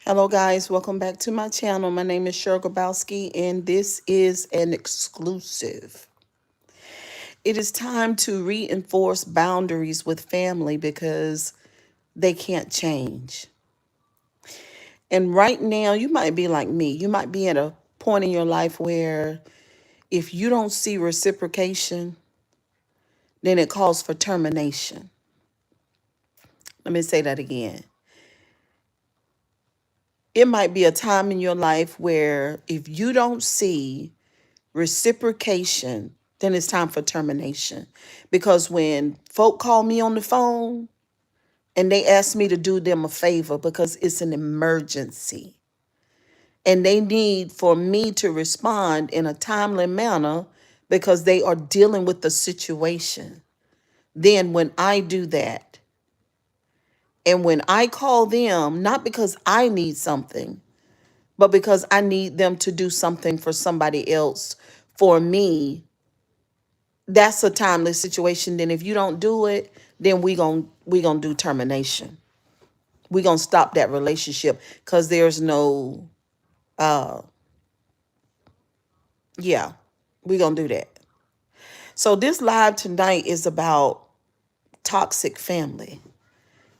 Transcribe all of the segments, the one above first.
Hello, guys. Welcome back to my channel. My name is Cheryl Grabowski, and this is an exclusive. It is time to reinforce boundaries with family because they can't change. And right now, you might be like me. You might be at a point in your life where if you don't see reciprocation, then it calls for termination. Let me say that again. It might be a time in your life where if you don't see reciprocation, then it's time for termination. Because when folk call me on the phone and they ask me to do them a favor because it's an emergency and they need for me to respond in a timely manner because they are dealing with the situation, then when I do that and when I call them, not because I need something, but because I need them to do something for somebody else for me, that's a timely situation. Then if you don't do it, then we gonna do termination. We gonna stop that relationship because there's no yeah, we gonna do that. So this live tonight is about toxic family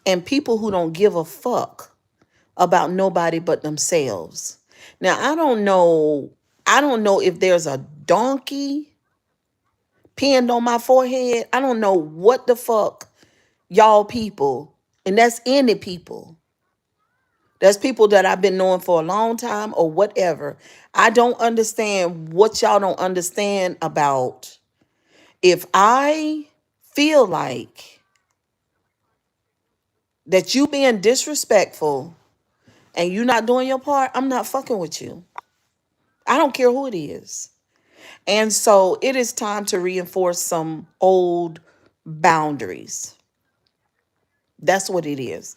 and people who don't give a fuck about nobody but themselves. Now I don't know if there's a donkey pinned on my forehead. I don't know what the fuck y'all people, and that's any people. That's people that I've been knowing for a long time or whatever. I don't understand what y'all don't understand about. If I feel like that you being disrespectful and you not doing your part, I'm not fucking with you. I don't care who it is. And so it is time to reinforce some old boundaries. That's what it is.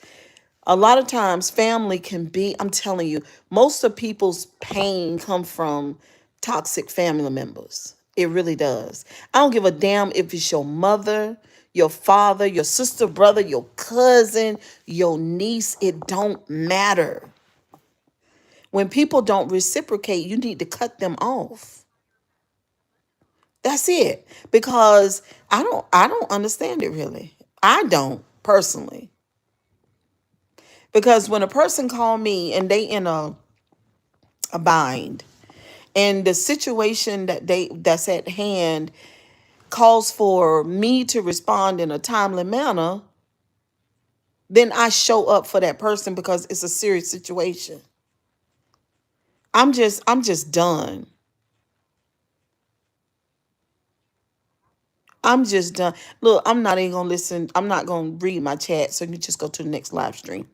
A lot of times family can be, I'm telling you, most of people's pain come from toxic family members. It really does. I don't give a damn if it's your mother, your father, your sister, brother, your cousin, your niece. It don't matter. When people don't reciprocate, you need to cut them off. That's it. Because I don't understand it really. I don't personally. Because when a person call me and they in a bind and the situation that's at hand calls for me to respond in a timely manner, then I show up for that person because it's a serious situation. I'm just done. I'm just done. Look, I'm not even gonna listen. I'm not gonna read my chat, so you just go to the next live stream.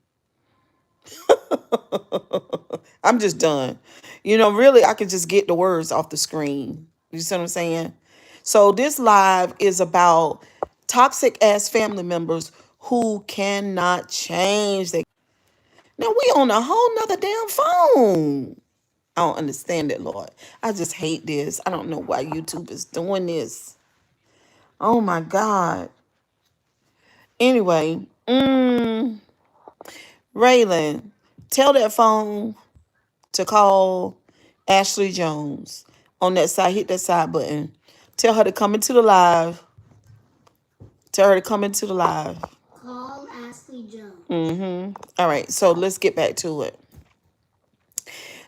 I'm just done. Really, I could just get the words off the screen. You see what I'm saying? So this live is about toxic ass family members who cannot change. Now we on a whole nother damn phone. I don't understand it, Lord. I just hate this. I don't know why YouTube is doing this. Oh my God. Anyway, Raylan, tell that phone to call Ashley Jones on that side. Hit that side button. Tell her to come into the live. Tell her to come into the live. Call Ashley Jones. All right, so let's get back to it.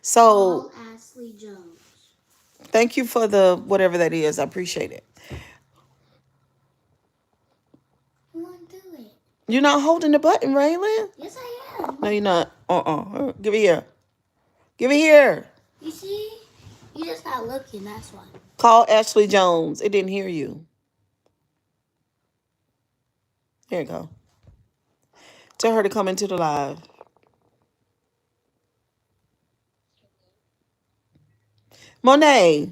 So Call Ashley Jones. thank you for the whatever that is. I appreciate it. You want to do it? You're not holding the button, Raylan? Yes, I am. No, you're not. Give it here. Give it here. You see? You just not looking, that's why. Call Ashley Jones. It didn't hear you. There you go. Tell her to come into the live. Monet,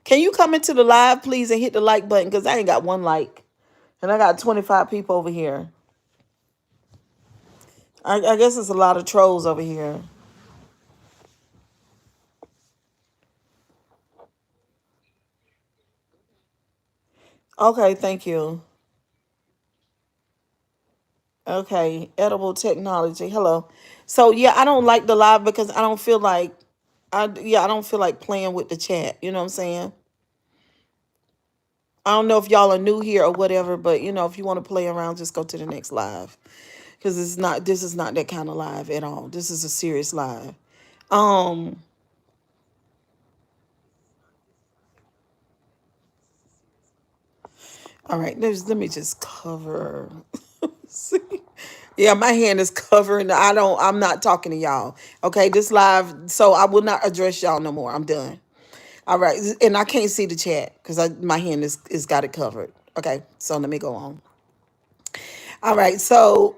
can you come into the live, please, and hit the like button? Because I ain't got one like. And I got 25 people over here. I guess it's a lot of trolls over here. Okay, thank you. Okay, edible technology. Hello. So yeah, I don't like the live because I don't feel like I don't feel like playing with the chat. You know what I'm saying? I don't know if y'all are new here or whatever, but if you want to play around, just go to the next live because this is not that kind of live at all. This is a serious live. Um. All right. Let me just cover. See? Yeah, my hand is covering. I'm not talking to y'all. Okay, this live. So I will not address y'all no more. I'm done. All right, and I can't see the chat because my hand is got it covered. Okay, so let me go on. All right, so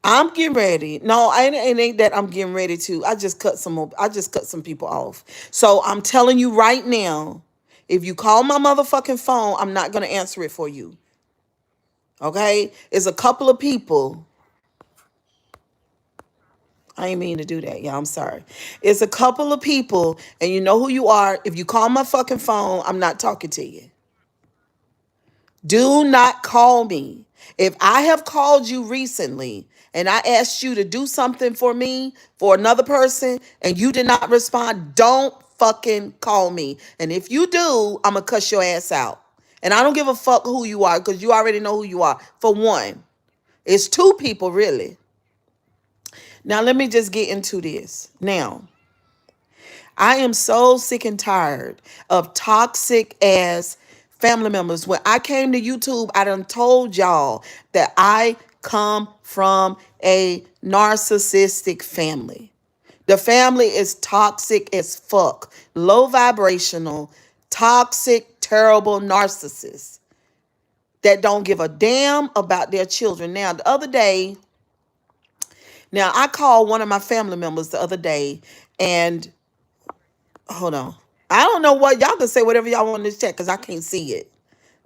I'm getting ready. No, it ain't that I'm getting ready to. I just cut some people off. So I'm telling you right now, if you call my motherfucking phone, I'm not gonna answer it for you. Okay, it's a couple of people. I ain't mean to do that. Yeah, I'm sorry. It's a couple of people, and you know who you are. If you call my fucking phone, I'm not talking to you. Do not call me. If I have called you recently and I asked you to do something for me, for another person, and you did not respond, don't fucking call me. And if you do, I'm going to cuss your ass out. And I don't give a fuck who you are because you already know who you are. For one, it's two people, really. Now, let me just get into this. Now, I am so sick and tired of toxic ass family members. When I came to YouTube, I done told y'all that I come from a narcissistic family. The family is toxic as fuck, low vibrational, toxic, terrible narcissists that don't give a damn about their children. Now, the other day, now I called one of my family members the other day and hold on. I don't know what y'all can say whatever y'all want in this chat because I can't see it.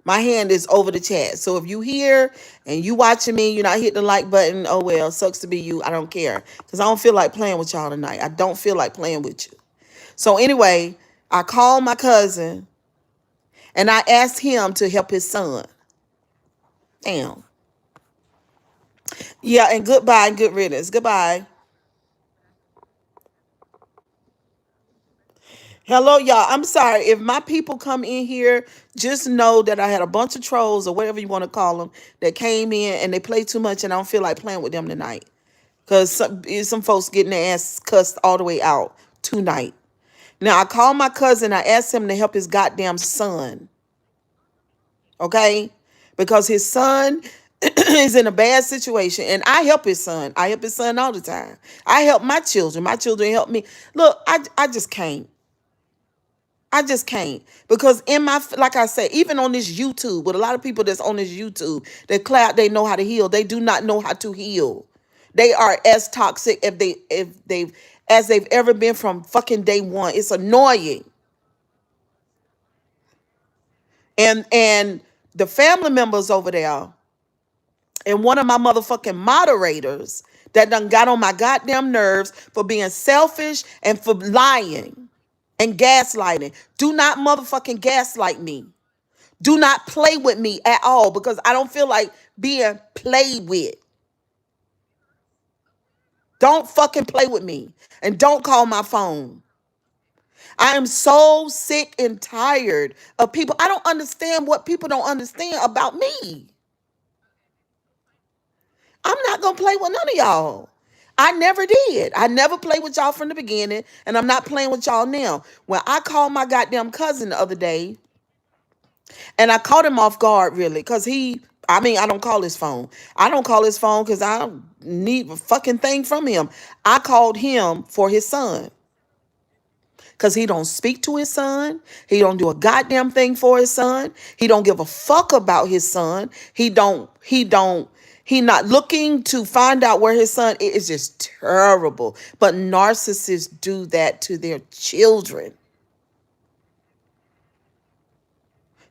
My hand is over the chat. So if you here and you watching me, you're not hitting the like button. Oh well, sucks to be you. I don't care because I don't feel like playing with y'all tonight. I don't feel like playing with you. So anyway, I called my cousin and I asked him to help his son. Damn. Yeah, and goodbye and good riddance. Goodbye. Hello, y'all. I'm sorry. If my people come in here, just know that I had a bunch of trolls or whatever you want to call them that came in and they play too much and I don't feel like playing with them tonight. Because some folks getting their ass cussed all the way out tonight. Now, I called my cousin. I asked him to help his goddamn son. Okay? Because his son is in a bad situation. And I help his son. I help his son all the time. I help my children. My children help me. Look, I just can't. I just can't because like I said, even on this YouTube, with a lot of people that's on this YouTube, they clap, they know how to heal. They do not know how to heal. They are as toxic as they've ever been from fucking day one. It's annoying. And the family members over there and one of my motherfucking moderators that done got on my goddamn nerves for being selfish and for lying and gaslighting. Do not motherfucking gaslight me. Do not play with me at all because I don't feel like being played with. Don't fucking play with me and don't call my phone. I am so sick and tired of people. I don't understand what people don't understand about me. I'm not going to play with none of y'all. I never did. I never played with y'all from the beginning, and I'm not playing with y'all now. When I called my goddamn cousin the other day, and I caught him off guard, really, because I don't call his phone. I don't call his phone because I don't need a fucking thing from him. I called him for his son because he don't speak to his son. He don't do a goddamn thing for his son. He don't give a fuck about his son. He not looking to find out where his son is. It's just terrible. But narcissists do that to their children.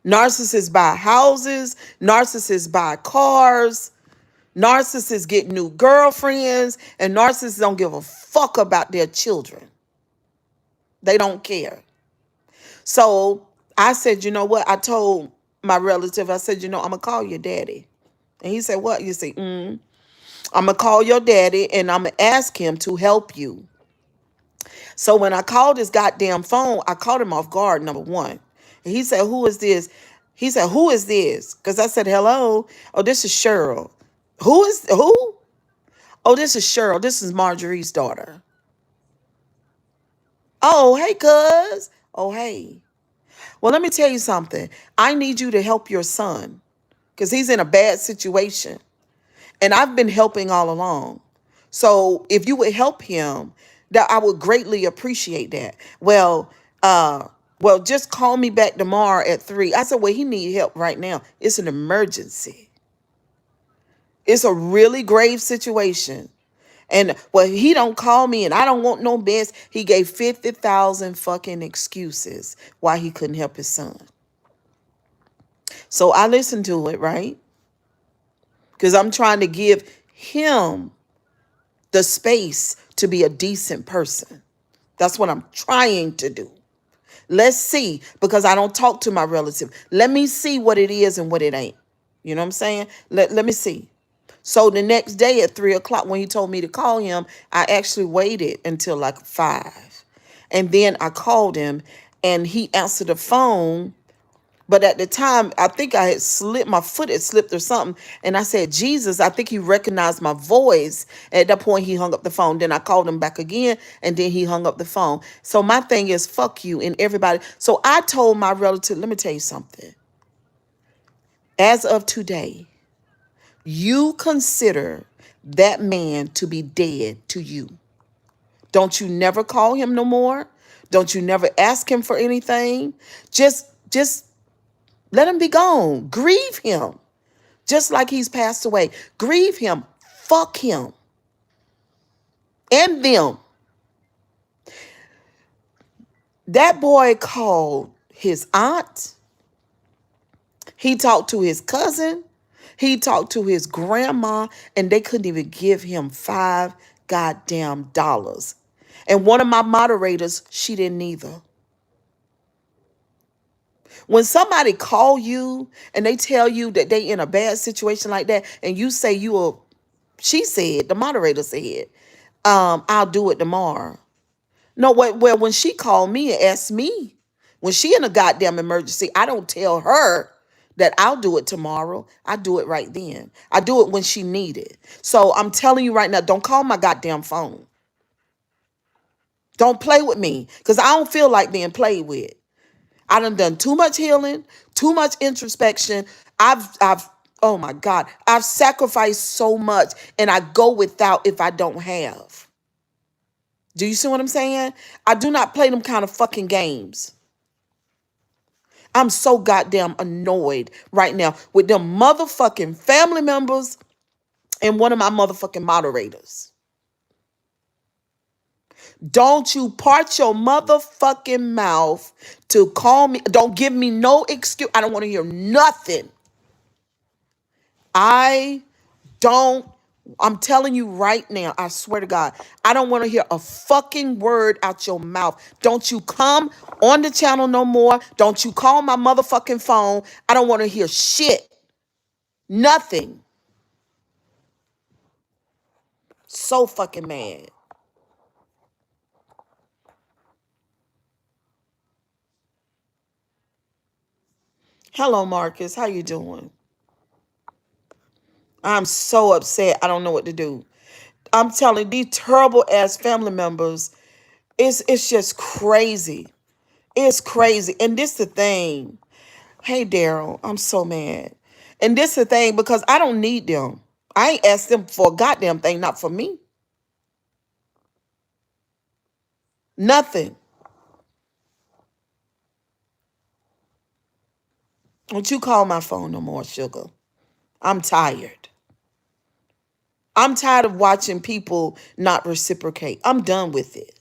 Narcissists buy houses, narcissists buy cars, narcissists get new girlfriends, and narcissists don't give a fuck about their children. They don't care. So I said, you know what? I told my relative, I said, I'm going to call your daddy. And he said, what? You say, I'm going to call your daddy and I'm going to ask him to help you. So when I called his goddamn phone, I caught him off guard, number one. And he said, who is this? He said, who is this? Because I said, hello. Oh, this is Cheryl. Who? Oh, this is Cheryl. This is Marjorie's daughter. Oh, hey, cuz. Oh, hey. Well, let me tell you something. I need you to help your son because he's in a bad situation. And I've been helping all along. So if you would help him, that I would greatly appreciate that. Well, just call me back tomorrow at 3. I said, well, he need help right now. It's an emergency. It's a really grave situation. And well, he don't call me and I don't want no mess. He gave 50,000 fucking excuses why he couldn't help his son. So I listened to it, right? Because I'm trying to give him the space to be a decent person. That's what I'm trying to do. Let's see, because I don't talk to my relative. Let me see what it is and what it ain't. You know what I'm saying? Let me see. So the next day at 3 o'clock, when he told me to call him, I actually waited until like 5. And then I called him and he answered the phone. But at the time, I think I had slipped, my foot had slipped or something. And I said, Jesus, I think he recognized my voice. At that point, he hung up the phone. Then I called him back again, and then he hung up the phone. So my thing is, fuck you and everybody. So I told my relative, let me tell you something. As of today, you consider that man to be dead to you. Don't you never call him no more. Don't you never ask him for anything. Just let him be gone. Grieve him. Just like he's passed away. Grieve him. Fuck him. And them. That boy called his aunt. He talked to his cousin. He talked to his grandma. And they couldn't even give him $5 goddamn. And one of my moderators, she didn't either. When somebody call you and they tell you that they in a bad situation like that, and you say you will, she said, the moderator said, I'll do it tomorrow. No, well, when she called me and asked me, when she in a goddamn emergency, I don't tell her that I'll do it tomorrow. I do it right then. I do it when she need it. So I'm telling you right now, don't call my goddamn phone. Don't play with me because I don't feel like being played with. I done too much healing, too much introspection. I've oh my God, I've sacrificed so much and I go without if I don't have. Do you see what I'm saying? I do not play them kind of fucking games. I'm so goddamn annoyed right now with them motherfucking family members and one of my motherfucking moderators. Don't you part your motherfucking mouth to call me. Don't give me no excuse. I don't want to hear nothing. I don't, I'm telling you right now, I swear to God, I don't want to hear a fucking word out your mouth. Don't you come on the channel no more. Don't you call my motherfucking phone. I don't want to hear shit. Nothing. So fucking mad. Hello, Marcus. How you doing? I'm so upset. I don't know what to do. I'm telling these terrible ass family members, it's just crazy. It's crazy. And this the thing. Hey, Daryl, I'm so mad. And this the thing because I don't need them. I ain't asked them for a goddamn thing, not for me. Nothing. Don't you call my phone no more, sugar. I'm tired. I'm tired of watching people not reciprocate. I'm done with it.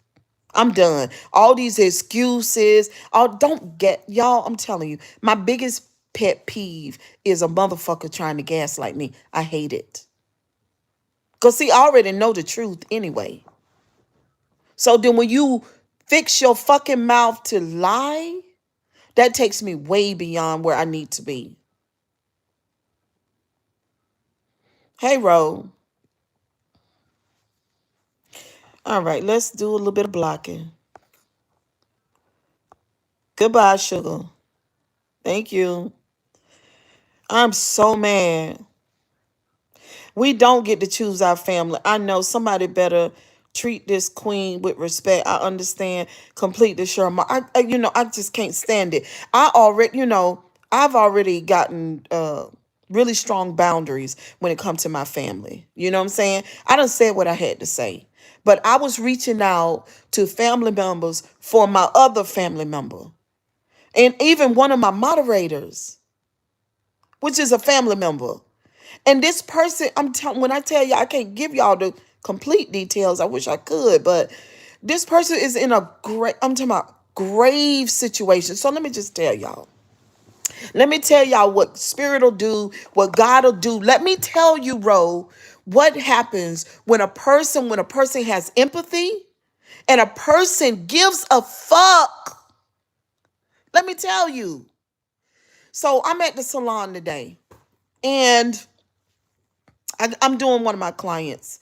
I'm done. All these excuses. Don't get y'all. I'm telling you, my biggest pet peeve is a motherfucker trying to gaslight me. I hate it. Because see, I already know the truth anyway. So then when you fix your fucking mouth to lie, that takes me way beyond where I need to be. Hey, Ro. All right, let's do a little bit of blocking. Goodbye, sugar. Thank you. I'm so mad. We don't get to choose our family. I know somebody better treat this queen with respect. I understand completely, sure. I just can't stand it. I've already gotten really strong boundaries when it comes to my family. You know what I'm saying? I done said what I had to say. But I was reaching out to family members for my other family member. And even one of my moderators, which is a family member. And this person, I'm telling, when I tell you, I can't give y'all the complete details. I wish I could, but this person is in a great, I'm talking about grave situation. So let me just tell y'all. Let me tell y'all what spirit will do, what God will do. Let me tell you, Ro, what happens when a person has empathy and a person gives a fuck. Let me tell you. So I'm at the salon today, and I'm doing one of my clients.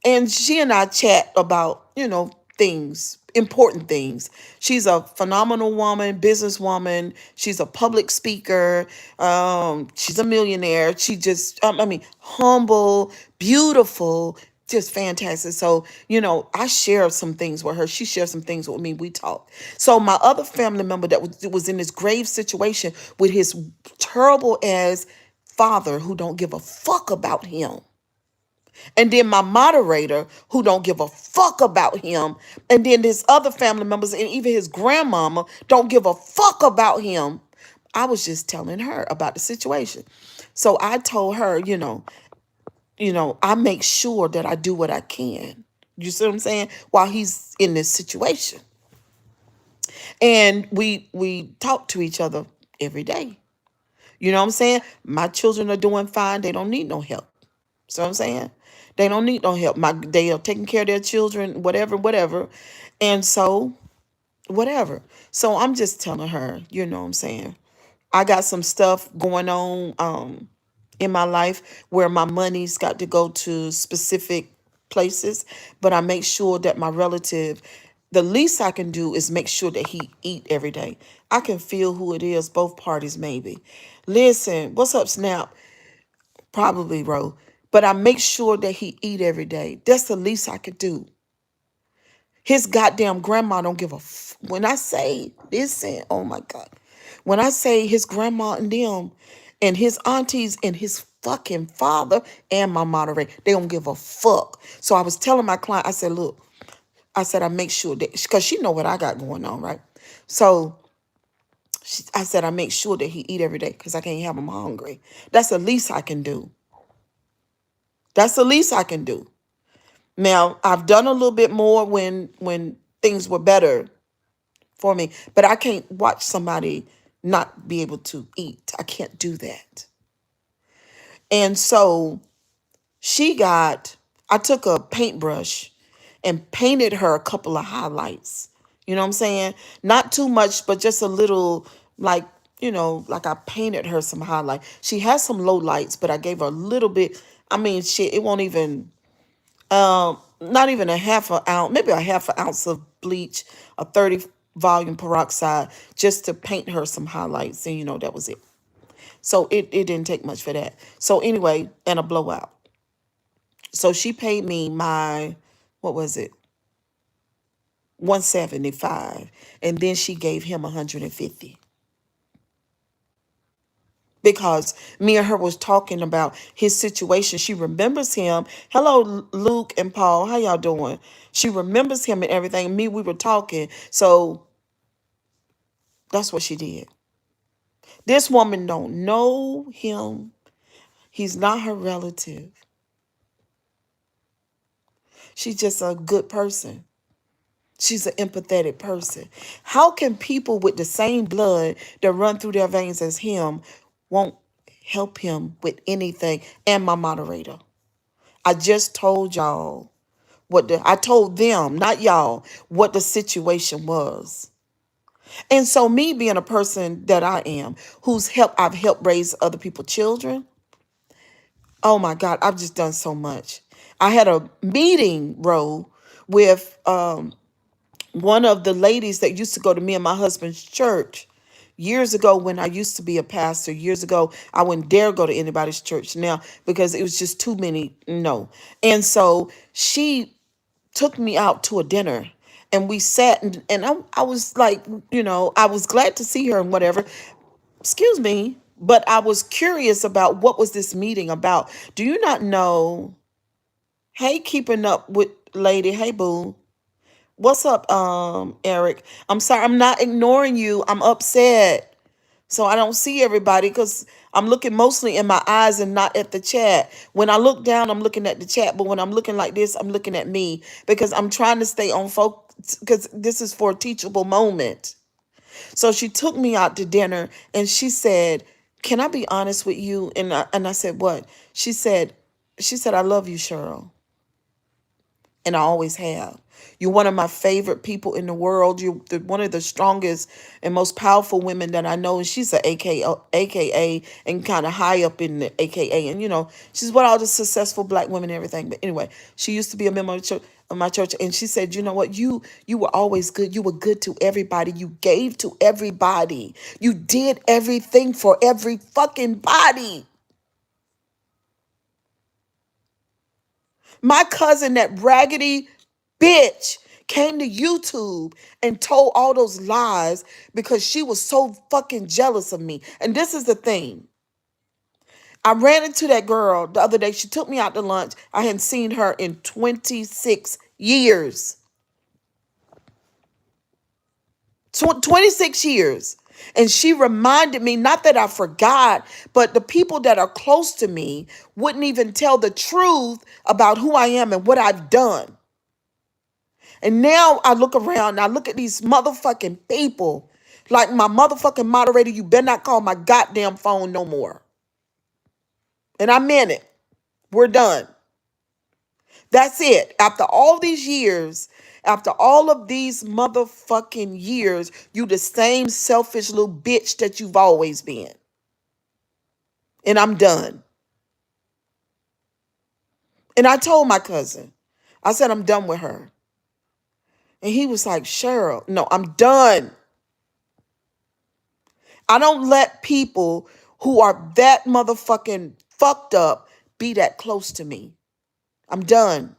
And she and I chat about, things, important things. She's a phenomenal woman, businesswoman. She's a public speaker. She's a millionaire. She just, humble, beautiful, just fantastic. So, I share some things with her. She shares some things with me. We talk. So my other family member that was in this grave situation with his terrible as father who don't give a fuck about him, and then my moderator who don't give a fuck about him, and then his other family members and even his grandmama don't give a fuck about him. I was just telling her about the situation. So I told her, I make sure that I do what I can. You see what I'm saying? While he's in this situation. And we talk to each other every day. You know what I'm saying? My children are doing fine. They don't need no help. So I'm saying they don't need no help. They are taking care of their children, whatever, whatever. And so whatever. So I'm just telling her, you know what I'm saying? I got some stuff going on in my life where my money's got to go to specific places, but I make sure that my relative, the least I can do is make sure that he eat every day. I can feel who it is, both parties maybe. Listen, what's up, Snap? Probably, bro. But I make sure that he eat every day. That's the least I could do. His goddamn grandma don't give a when I say, listen, oh my God. When I say his grandma and them and his aunties and his fucking father and my moderator, they don't give a fuck. So I was telling my client, I said, look, I said, I make sure that, because she know what I got going on, right? So I said, I make sure that he eat every day because I can't have him hungry. That's the least I can do. That's the least I can do. Now, I've done a little bit more when things were better for me, but I can't watch somebody not be able to eat. I can't do that. And so I took a paintbrush and painted her a couple of highlights. You know what I'm saying? Not too much, but just a little, like, like I painted her some highlight. She has some low lights, but I gave her a little bit. I mean, shit, it won't even not even a half an ounce, maybe a half an ounce of bleach, a 30 volume peroxide, just to paint her some highlights. And that was it. So it didn't take much for that. So anyway, and a blowout. So she paid me what was it? 175. And then she gave him 150. Because me and her was talking about his situation. She remembers him. Hello, Luke and Paul. How y'all doing? She remembers him and everything. Me, we were talking. So that's what she did. This woman don't know him. He's not her relative. She's just a good person. She's an empathetic person. How can people with the same blood that run through their veins as him won't help him with anything? And my moderator. I just told y'all I told them, not y'all, what the situation was. And so me being a person that I am, I've helped raise other people's children. Oh my God, I've just done so much. I had a meeting, Ro, with one of the ladies that used to go to me and my husband's church years ago when I used to be a pastor. Years ago, I wouldn't dare go to anybody's church now because it was just too many. No. And so she took me out to a dinner and we sat and I was like, I was glad to see her and whatever. Excuse me. But I was curious about what was this meeting about. Do you not know? Hey, keeping up with lady. Hey, boo. What's up, Eric? I'm sorry, I'm not ignoring you. I'm upset. So I don't see everybody because I'm looking mostly in my eyes and not at the chat. When I look down, I'm looking at the chat. But when I'm looking like this, I'm looking at me because I'm trying to stay on focus because this is for a teachable moment. So she took me out to dinner and she said, "Can I be honest with you?" And I said, "What?" She said, "I love you, Cheryl." And I always have. You're one of my favorite people in the world. You're one of the strongest and most powerful women that I know. And she's a AKA and kind of high up in the AKA. And, she's what all the successful black women and everything. But anyway, she used to be a member of my church. And she said, "You know what? You were always good. You were good to everybody. You gave to everybody. You did everything for every fucking body." My cousin, that raggedy bitch, came to YouTube and told all those lies because she was so fucking jealous of me. And this is the thing. I ran into that girl the other day. She took me out to lunch. I hadn't seen her in 26 years. 26 years. And she reminded me, not that I forgot, but the people that are close to me wouldn't even tell the truth about who I am and what I've done. And now I look around and I look at these motherfucking people. Like my motherfucking moderator, you better not call my goddamn phone no more. And I meant it. We're done. That's it. After all these years, after all of these motherfucking years, you the same selfish little bitch that you've always been. And I'm done. And I told my cousin, I said, I'm done with her. And he was like, "Cheryl, no, I'm done. I don't let people who are that motherfucking fucked up be that close to me. I'm done.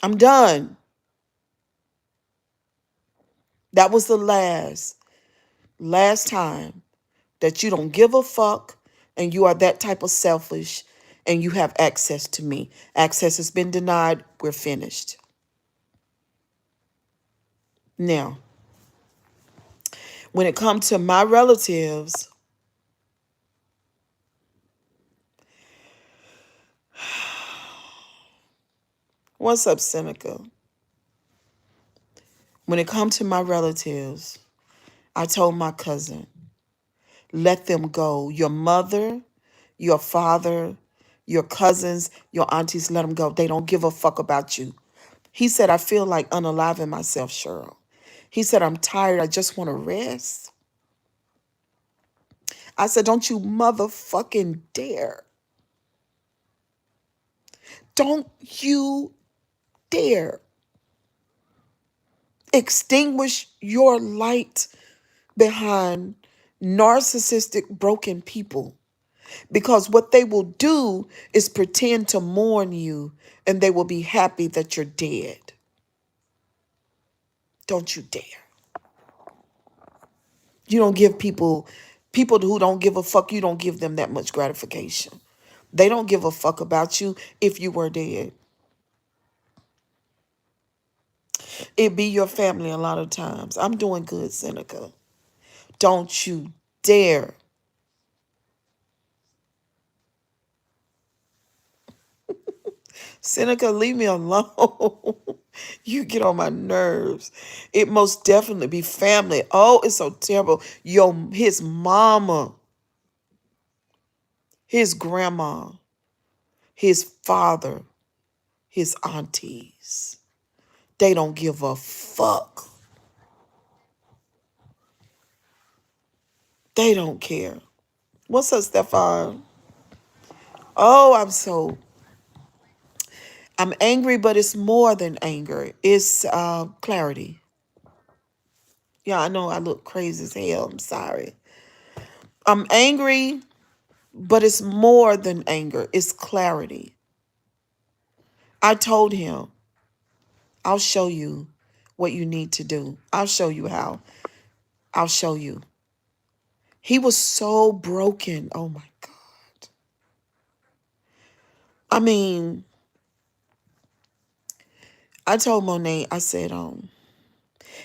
I'm done." That was the last time that you don't give a fuck and you are that type of selfish and you have access to me. Access has been denied. We're finished. Now, when it comes to my relatives, what's up, Seneca? When it comes to my relatives, I told my cousin, let them go. Your mother, your father, your cousins, your aunties, let them go. They don't give a fuck about you. He said, "I feel like unaliving myself, Cheryl." He said, "I'm tired. I just want to rest." I said, "Don't you motherfucking dare. Don't you dare extinguish your light behind narcissistic, broken people. Because what they will do is pretend to mourn you and they will be happy that you're dead. Don't you dare. You don't give people who don't give a fuck, you don't give them that much gratification. They don't give a fuck about you if you were dead. It be your family a lot of times. I'm doing good, Seneca. Don't you dare. Seneca, leave me alone. You get on my nerves. It most definitely be family. Oh, it's so terrible. His mama, his grandma, his father, his aunties. They don't give a fuck. They don't care. What's up, Stefan? Oh, I'm angry, but it's more than anger. It's clarity. Yeah, I know I look crazy as hell. I'm sorry. I'm angry, but it's more than anger. It's clarity. I told him, I'll show you what you need to do. I'll show you how. I'll show you. He was so broken. Oh my God. I mean, I told Monet, I said,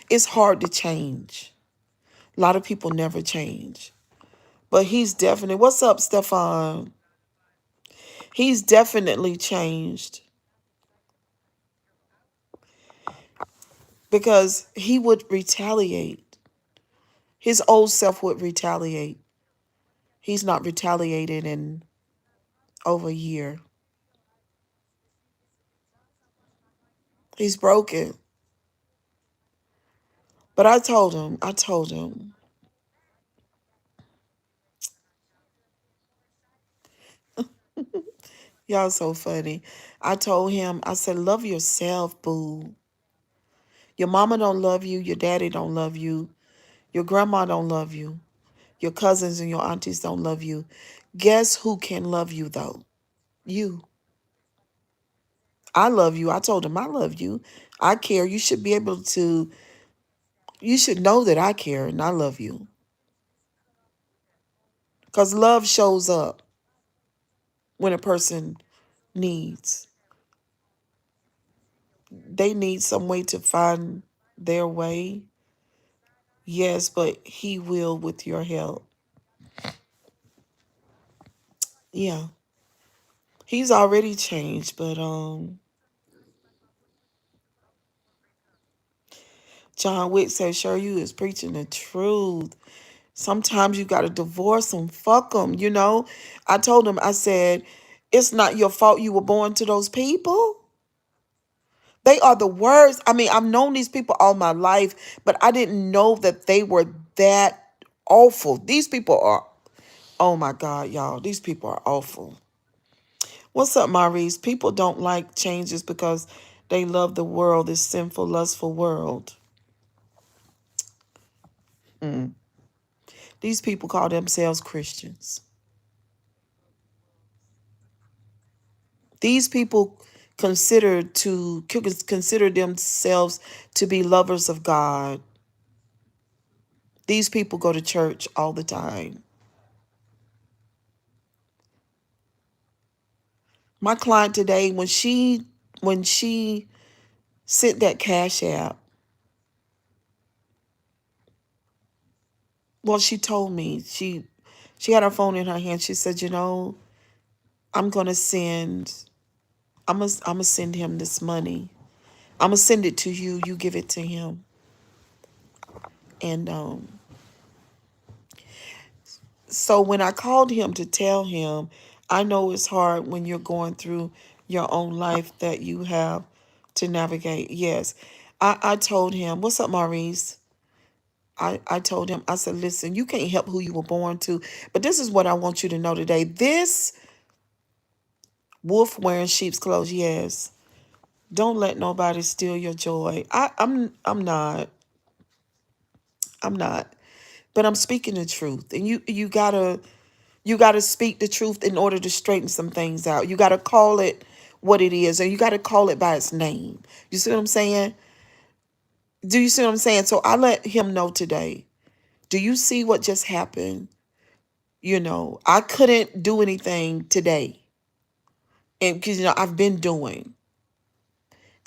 it's hard to change. A lot of people never change. But he's definitely, what's up, Stefan? He's definitely changed because he would retaliate. His old self would retaliate. He's not retaliated in over a year. He's broken. But I told him, y'all so funny. I told him, I said, love yourself, boo. Your mama don't love you. Your daddy don't love you. Your grandma don't love you. Your cousins and your aunties don't love you. Guess who can love you though? You. I love you. I told him I love you. I care. You should be able to, you should know that I care and I love you. Because love shows up when a person needs. They need some way to find their way. Yes, but he will with your help. Yeah. He's already changed, but John Wick says, sure, you is preaching the truth. Sometimes you got to divorce them, fuck them, you know? I told him, I said, it's not your fault you were born to those people. They are the worst. I mean, I've known these people all my life, but I didn't know that they were that awful. These people are, oh my God, y'all, these people are awful. What's up, Maurice? People don't like changes because they love the world, this sinful, lustful world. These people call themselves Christians. These people consider themselves to be lovers of God. These people go to church all the time. My client today, when she sent that cash app, well, she told me she had her phone in her hand. She said, I'm gonna send I'm gonna send him this money. I'm gonna send it to you. You give it to him. And so when I called him to tell him, I know it's hard when you're going through your own life that you have to navigate. Yes. I told him, what's up, Maurice? I told him, I said, listen, you can't help who you were born to. But this is what I want you to know today. This wolf wearing sheep's clothes, yes. Don't let nobody steal your joy. I'm not. I'm not. But I'm speaking the truth. And you gotta speak the truth in order to straighten some things out. You gotta call it what it is, and you gotta call it by its name. You see what I'm saying? Do you see what I'm saying? So I let him know today. Do you see what just happened? I couldn't do anything today. And because I've been doing.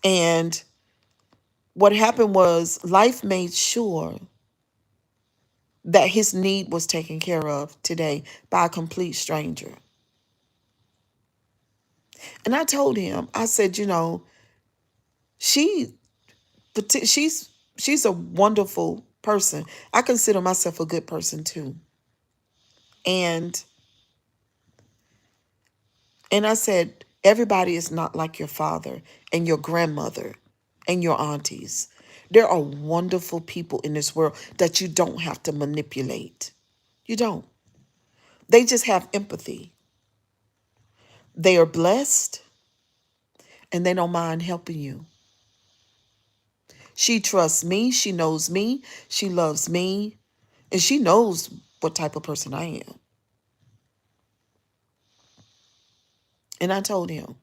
And what happened was life made sure that his need was taken care of today by a complete stranger. And I told him, I said, she but she's a wonderful person. I consider myself a good person too. And and I said, everybody is not like your father and your grandmother and your aunties. There are wonderful people in this world that you don't have to manipulate. You don't. They just have empathy. They are blessed and they don't mind helping you. She trusts me. She knows me. She loves me. And she knows what type of person I am. And I told him,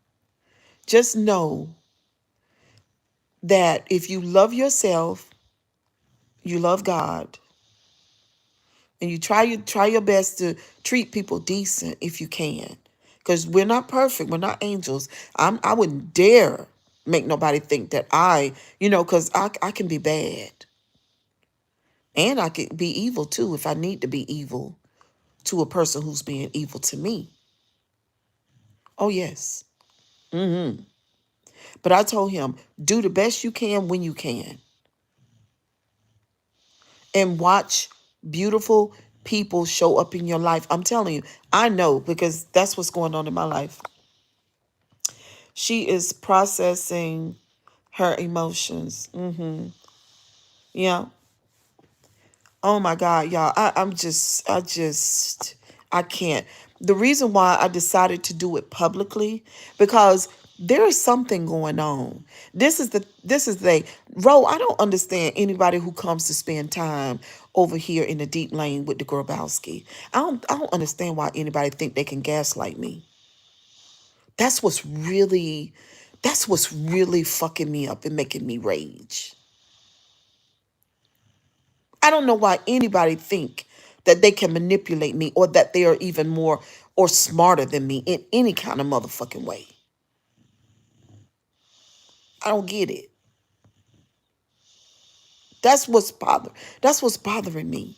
just know that if you love yourself, you love God, and you try your best to treat people decent if you can. Because we're not perfect. We're not angels. I wouldn't dare make nobody think that because I can be bad. And I could be evil too if I need to be evil to a person who's being evil to me. Oh, yes. But I told him, do the best you can when you can. And watch beautiful people show up in your life. I'm telling you, I know because that's what's going on in my life. She is processing her emotions. Yeah. Oh my God, y'all. I can't. The reason why I decided to do it publicly, because there is something going on. This is the Ro, I don't understand anybody who comes to spend time over here in the deep lane with the Grabowski. I don't understand why anybody think they can gaslight me. That's what's really that's what's really fucking me up and making me rage. I don't know why anybody think that they can manipulate me or that they are even more or smarter than me in any kind of motherfucking way. I don't get it. That's what's bothering me.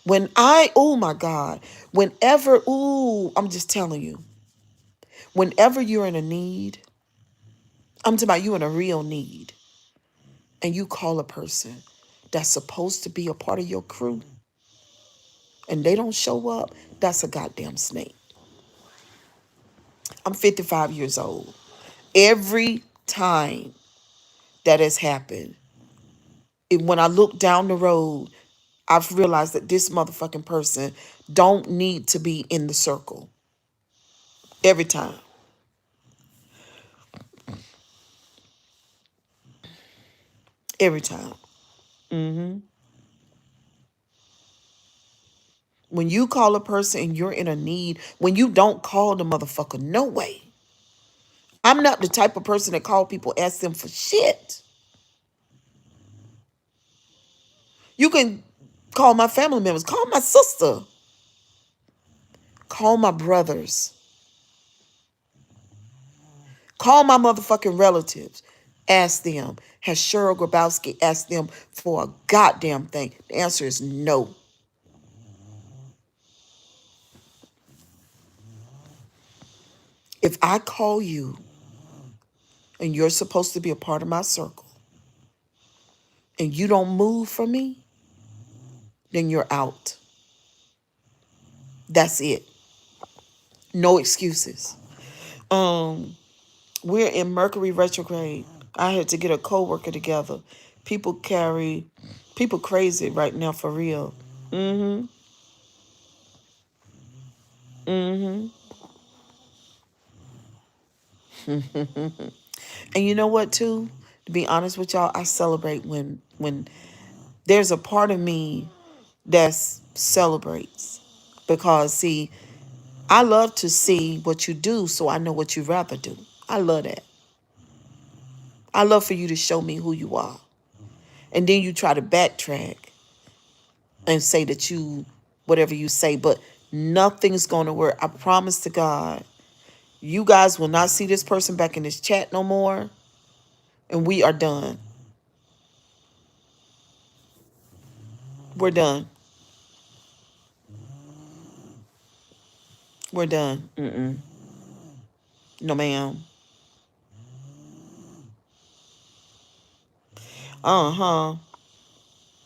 Oh my God, I'm just telling you, whenever you're in a need, I'm talking about you in a real need, and you call a person that's supposed to be a part of your crew and they don't show up, that's a goddamn snake. I'm 55 years old. Every time that has happened, when I look down the road, I've realized that this motherfucking person don't need to be in the circle. Every time. Every time. When you call a person and you're in a need, when you don't call the motherfucker, no way. I'm not the type of person that call people, ask them for shit. You can call my family members, call my sister, call my brothers, call my motherfucking relatives. Ask them. Has Cheryl Grabowski asked them for a goddamn thing? The answer is no. If I call you and you're supposed to be a part of my circle and you don't move for me, then you're out. That's it. No excuses. We're in Mercury retrograde. I had to get a coworker together. People crazy right now for real. And you know what too? To be honest with y'all, I celebrate when there's a part of me that celebrates. Because see, I love to see what you do so I know what you'd rather do. I love that. I love for you to show me who you are. And then you try to backtrack and say that whatever you say, but nothing's going to work. I promise to God, you guys will not see this person back in this chat no more. And we are done. We're done. We're done. No, ma'am. Uh-huh.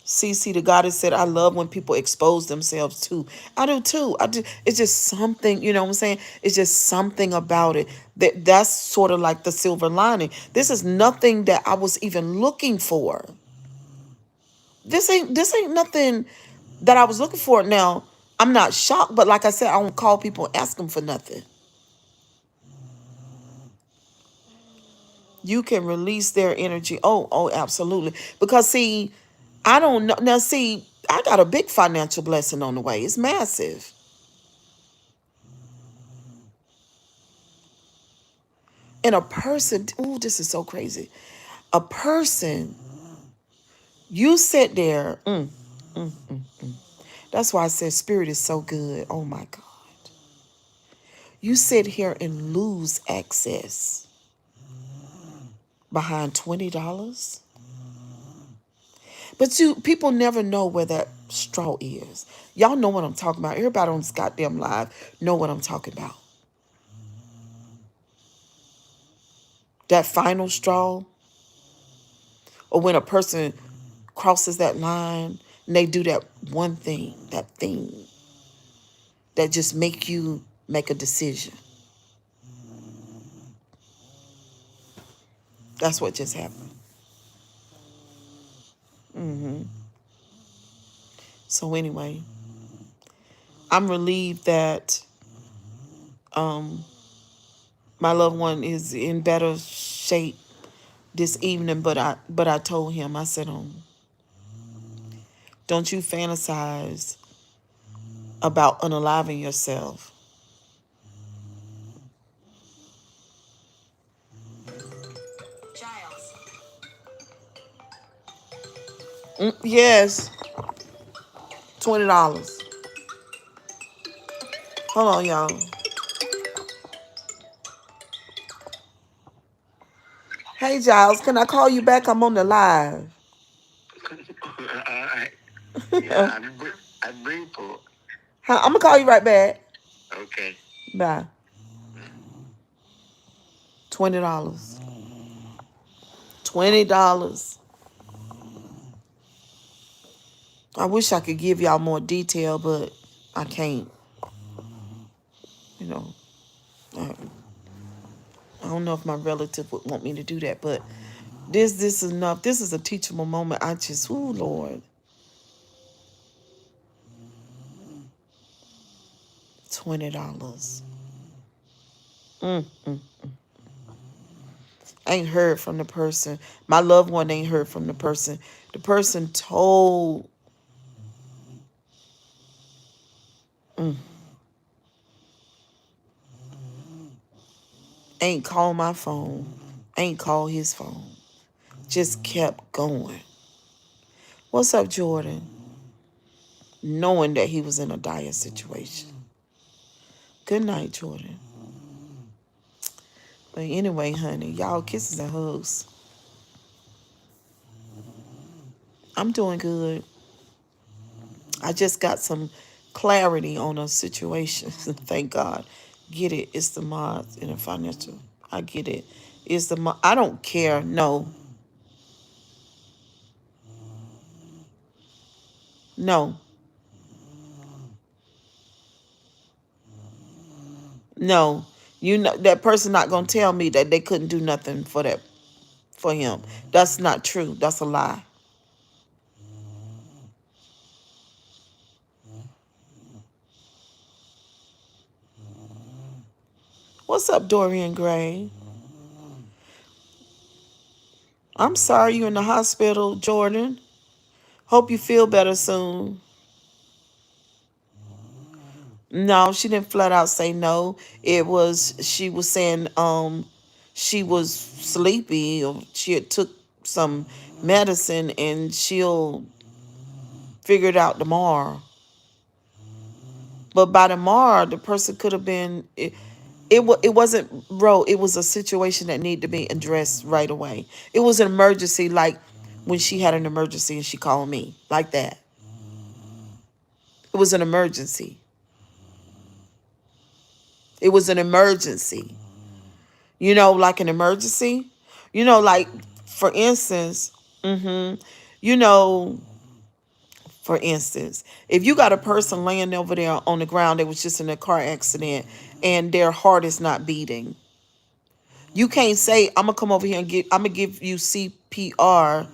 CC, the goddess, said, I love when people expose themselves too. I do too. I do. It's just something, you know what I'm saying? It's just something about it. That's sort of like the silver lining. This is nothing that I was even looking for. This ain't nothing that I was looking for. Now, I'm not shocked, but like I said, I don't call people and ask them for nothing. You can release their energy. Oh, absolutely. Because see, I don't know. Now, see, I got a big financial blessing on the way. It's massive. And a person, oh, this is so crazy. A person, you sit there. That's why I said spirit is so good. Oh my God. You sit here and lose access behind $20. But people never know where that straw is. Y'all know what I'm talking about. Everybody on this goddamn live know what I'm talking about. That final straw, or when a person crosses that line and they do that one thing, that thing that just make you make a decision. That's what just happened. So anyway, I'm relieved that my loved one is in better shape this evening. But I told him, I said, don't you fantasize about unaliving yourself. Yes, $20. Hold on, y'all. Hey, Giles, can I call you back? I'm on the live. All right. Yeah, I'm grateful. I'm gonna call you right back. Okay. Bye. $20. $20. I wish I could give y'all more detail, but I can't. You know, I, I don't know if my relative would want me to do that, but this is enough. This is a teachable moment. I just, oh Lord, $20. Mm. Ain't heard from the person. My loved one ain't heard from the person. The person told, ain't called my phone, ain't called his phone. Just kept going. What's up, Jordan? Knowing that he was in a dire situation. Good night, Jordan. But anyway, honey, y'all kisses and hugs. I'm doing good. I just got some clarity on a situation. Thank God. Get it. It's the mods in the financial. I get it. It's the mod. I don't care. No. No. No. You know that person not gonna tell me that they couldn't do nothing for that for him. That's not true. That's a lie. What's up, Dorian Gray? I'm sorry you're in the hospital, Jordan. Hope you feel better soon. No, she didn't flat out say no. It was she was saying she was sleepy or she had took some medicine and she'll figure it out tomorrow. But by tomorrow, the person could have been it wasn't bro. It was a situation that needed to be addressed right away. It was an emergency, like when she had an emergency and she called me like that. It was an emergency. It was an emergency. You know, like an emergency. You know, like for instance, you know, for instance, if you got a person laying over there on the ground that was just in a car accident and their heart is not beating, you can't say, I'm gonna come over here and I'm gonna give you CPR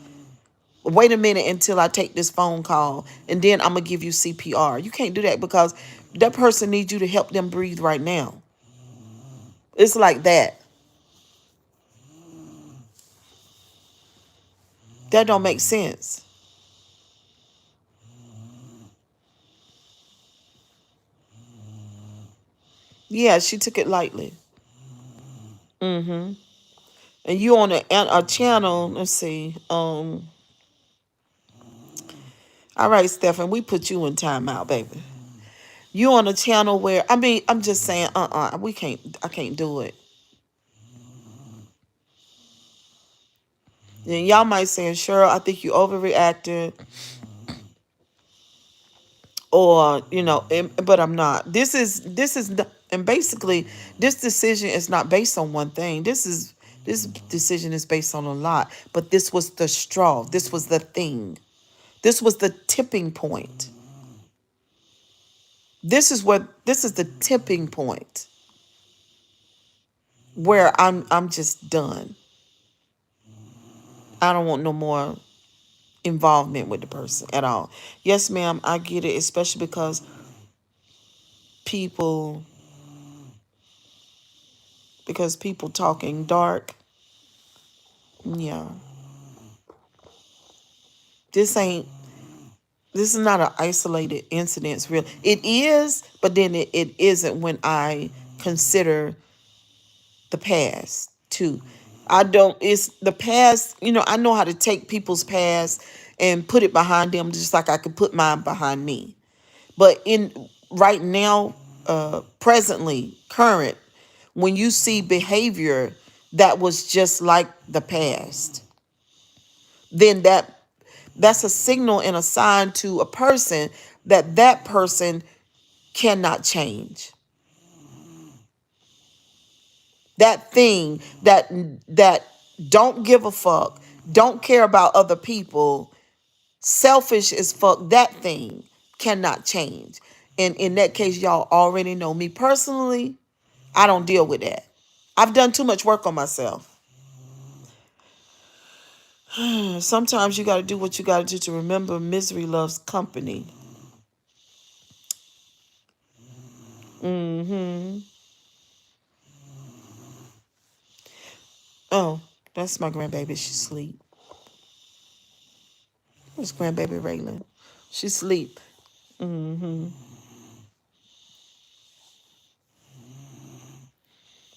Wait a minute until I take this phone call and then I'm going to give you CPR. You can't do that because that person needs you to help them breathe right now. It's like that. That don't make sense. Yeah, she took it lightly. And you on a channel, let's see. All right, Stefan, we put you in timeout, baby. You on a channel where, I mean, I'm just saying, we can't, I can't do it. And y'all might say, Cheryl, I think you overreacted, or but I'm not. And basically, this decision is not based on one thing. This decision is based on a lot. But this was the straw. This was the thing. This was the tipping point. This is the tipping point where I'm just done. I don't want no more involvement with the person at all. Yes, ma'am, I get it, especially because people people talking dark. Yeah. This ain't this is not an isolated incident. It's real. It is, but then it isn't when I consider the past too. I don't it's the past, I know how to take people's past and put it behind them just like I could put mine behind me. But in right now, presently, current, when you see behavior that was just like the past, then that's a signal and a sign to a person that that person cannot change. That thing that don't give a fuck, don't care about other people, selfish as fuck, that thing cannot change. And in that case, y'all already know me personally. I don't deal with that. I've done too much work on myself. Sometimes you got to do what you got to do to remember misery loves company. Hmm. Oh, that's my grandbaby. She sleep. That's grandbaby Raylan. She sleep. Hmm.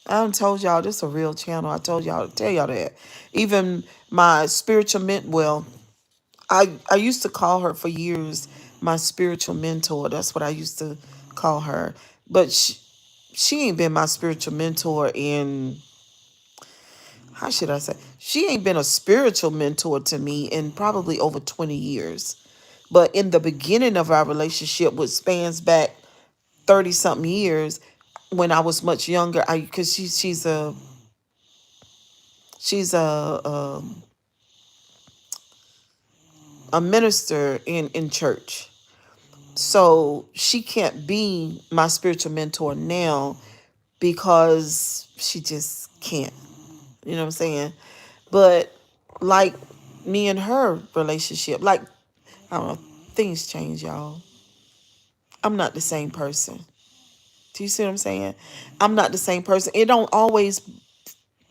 I done told y'all this is a real channel. I told y'all to tell y'all that. Even my spiritual well, I used to call her for years my spiritual mentor. That's what I used to call her. But she ain't been my spiritual mentor in, how should I say? She ain't been a spiritual mentor to me in probably over 20 years. But in the beginning of our relationship, which spans back 30 something years, when I was much younger, because she's a minister in church. So she can't be my spiritual mentor now because she just can't. You know what I'm saying? But like me and her relationship, like, I don't know, things change, y'all. I'm not the same person. Do you see what I'm saying? I'm not the same person. It don't always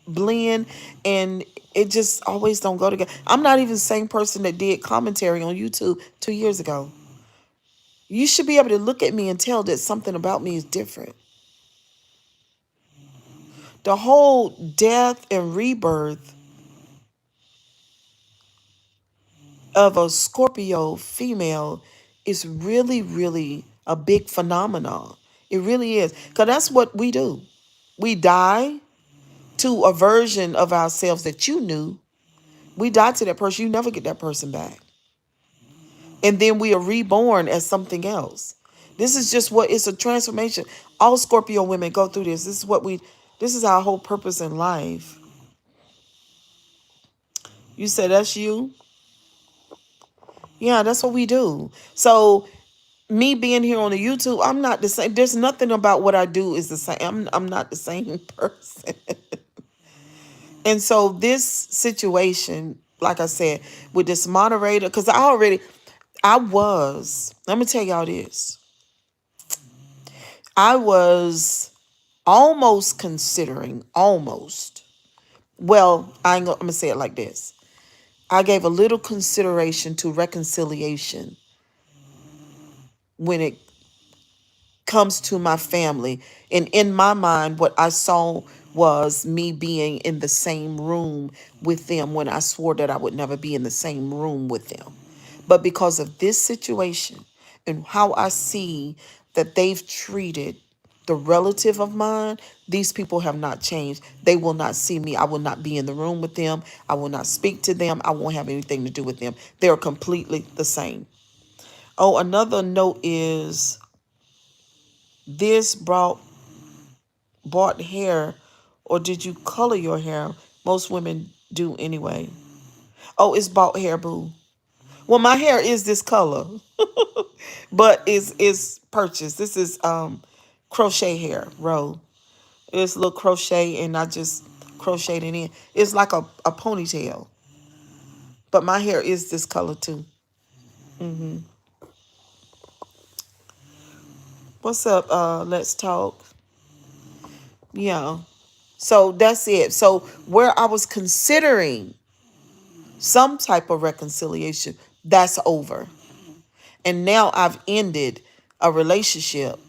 blend, and it just always don't go together. I'm not even the same person that did commentary on YouTube 2 years ago. You should be able to look at me and tell that something about me is different. The whole death and rebirth of a Scorpio female is really, really a big phenomenon. It really is. Because that's what we do. We die to a version of ourselves that you knew. We die to that person. You never get that person back. And then we are reborn as something else. This is just what it's a transformation. All Scorpio women go through this. This is our whole purpose in life. You said that's you? Yeah, that's what we do. So me being here on the YouTube, I'm not the same. There's nothing about what I do is the same. I'm not the same person. And so this situation like I said, with this moderator, because let me tell y'all this. I was almost considering, well, I'm going to say it like this. I gave a little consideration to reconciliation when it comes to my family. And in my mind, what I saw was me being in the same room with them when I swore that I would never be in the same room with them. But because of this situation and how I see that they've treated the relative of mine, these people have not changed. They will not see me. I will not be in the room with them. I will not speak to them. I won't have anything to do with them. They're completely the same. Oh, another note is this bought hair, or did you color your hair? Most women do anyway. Oh, it's bought hair, boo. Well, my hair is this color, but it's purchased. This is crochet hair roll. It's a little crochet, and I just crocheted it in. It's like a ponytail, but my hair is this color too. What's up? Let's talk. Yeah. So that's it. So where I was considering some type of reconciliation, that's over. And now I've ended a relationship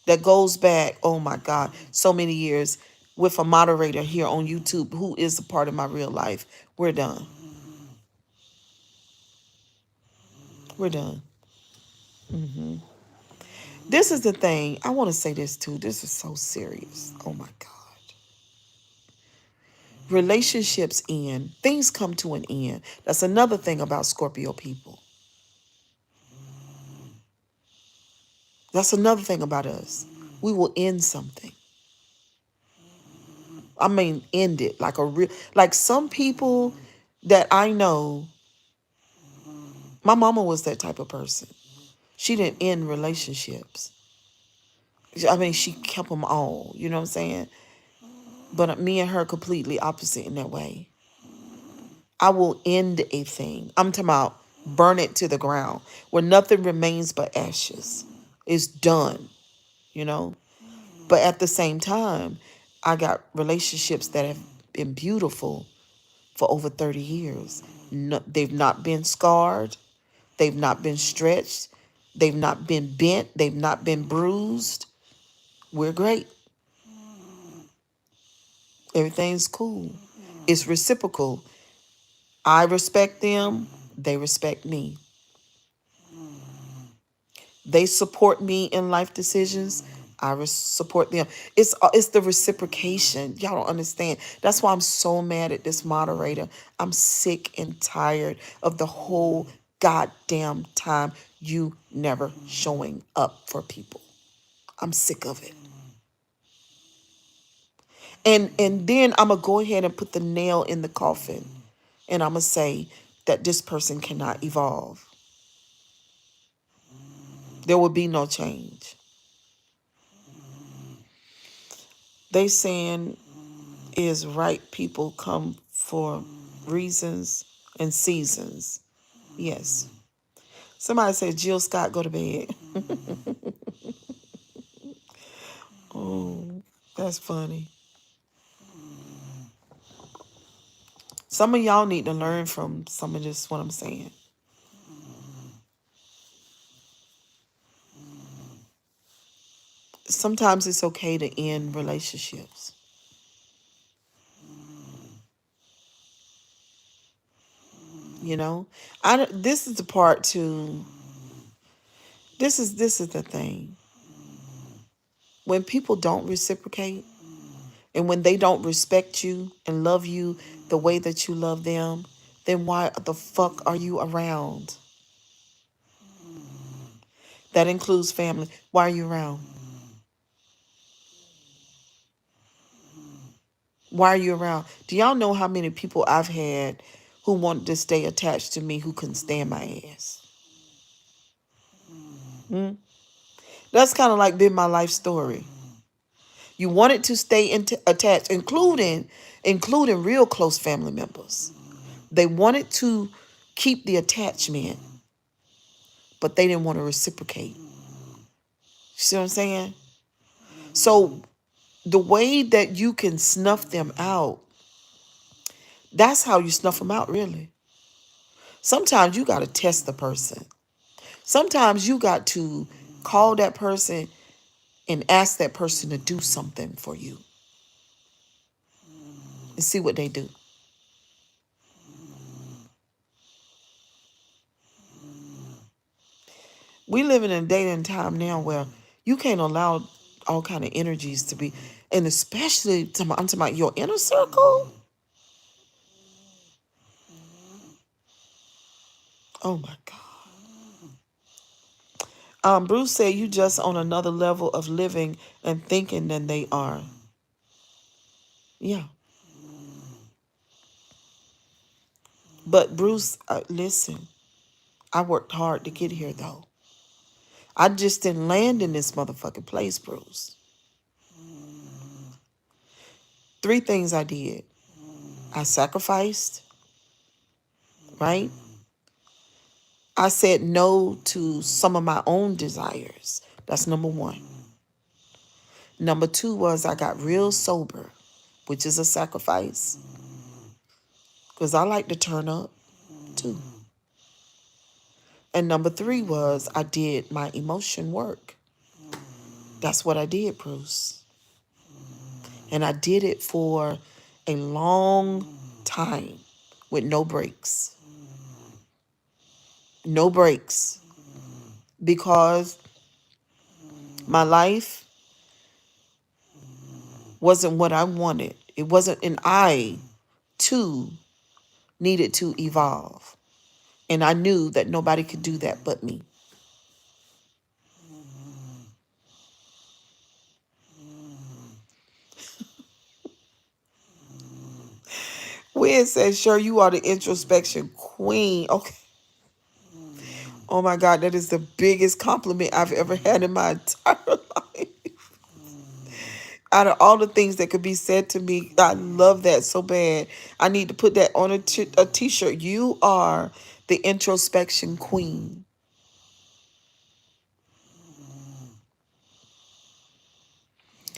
that goes back, oh my God, so many years with a moderator here on YouTube who is a part of my real life. We're done. We're done. This is the thing. I want to say this too. This is so serious. Oh my God. Relationships end. Things come to an end. That's another thing about Scorpio people. That's another thing about us. We will end something. I mean, end it like a real, like some people that I know. My mama was that type of person. She didn't end relationships. I mean, she kept them all. You know what I'm saying? But me and her completely opposite in that way. I will end a thing. I'm talking about burn it to the ground where nothing remains but ashes. It's done. You know. But at the same time, I got relationships that have been beautiful for over 30 years. No, they've not been scarred. They've not been stretched. They've not been bent. They've not been bruised. We're great. Everything's cool. It's reciprocal. I respect them. They respect me. They support me in life decisions. I support them. It's the reciprocation. Y'all don't understand. That's why I'm so mad at this moderator. I'm sick and tired of the whole goddamn time you never showing up for people. I'm sick of it. And then I'm gonna go ahead and put the nail in the coffin, and I'm gonna say that this person cannot evolve. There will be no change. They saying is right people come for reasons and seasons. Yes. Somebody said Jill Scott go to bed. Oh, that's funny. Some of y'all need to learn from some of this what I'm saying. Sometimes it's okay to end relationships. You know, this is the part too. This is the thing. When people don't reciprocate and when they don't respect you and love you the way that you love them, then why the fuck are you around? That includes family. Why are you around? Why are you around? Do y'all know how many people I've had who wanted to stay attached to me who couldn't stand my ass? Hmm? That's kind of like been my life story. You wanted to stay attached, including real close family members. They wanted to keep the attachment, but they didn't want to reciprocate. You see what I'm saying? So the way that you can snuff them out, that's how you snuff them out, really. Sometimes you got to test the person. Sometimes you got to call that person and ask that person to do something for you and see what they do. We live in a day and time now where you can't allow all kind of energies to be, and especially I'm talking about your inner circle. Oh my God. Bruce said you just on another level of living and thinking than they are. Yeah. But Bruce, listen, I worked hard to get here though. I just didn't land in this motherfucking place, Bruce. 3 things I did. I sacrificed, right? I said no to some of my own desires. That's number 1. Number 2 was I got real sober, which is a sacrifice. Because I like to turn up too. And number 3 was I did my emotion work. That's what I did, Bruce. And I did it for a long time with no breaks. No breaks. Because my life wasn't what I wanted. It wasn't, and I too needed to evolve. And I knew that nobody could do that but me. Wynn says, sure, you are the introspection queen. Okay. Oh my God, that is the biggest compliment I've ever had in my entire life. Out of all the things that could be said to me, I love that so bad. I need to put that on a t-shirt. You are the introspection queen.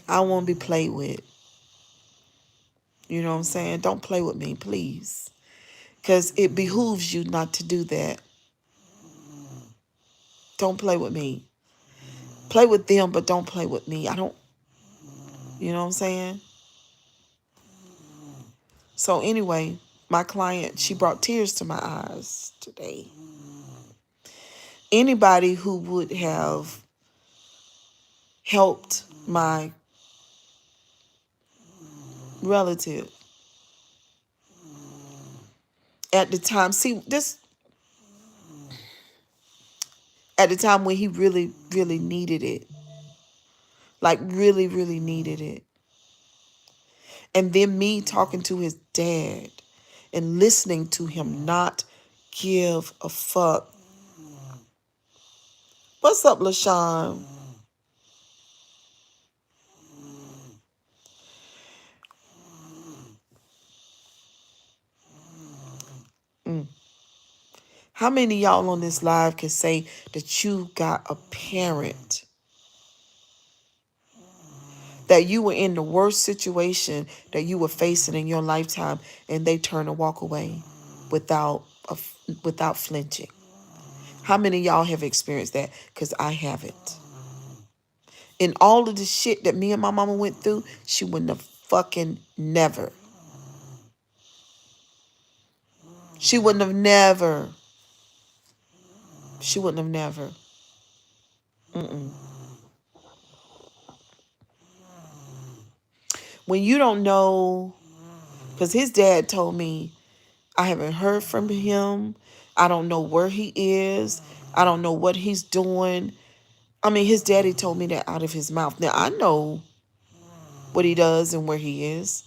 I won't be played with. You know what I'm saying? Don't play with me, please. Because it behooves you not to do that. Don't play with me. Play with them, but don't play with me. I don't, you know what I'm saying? So anyway, my client, she brought tears to my eyes today. Anybody who would have helped my relative at the time, see this, at the time when he really, really needed it, like really, really needed it. And then me talking to his dad and listening to him not give a fuck. What's up, LaShawn? How many of y'all on this live can say that you got a parent, that you were in the worst situation that you were facing in your lifetime and they turn and walk away without flinching? How many of y'all have experienced that? Because I haven't. In all of the shit that me and my mama went through, she wouldn't have fucking never. She wouldn't have never. She wouldn't have never. When you don't know, because his dad told me, I haven't heard from him. I don't know where he is. I don't know what he's doing. I mean, his daddy told me that out of his mouth. Now, I know what he does and where he is.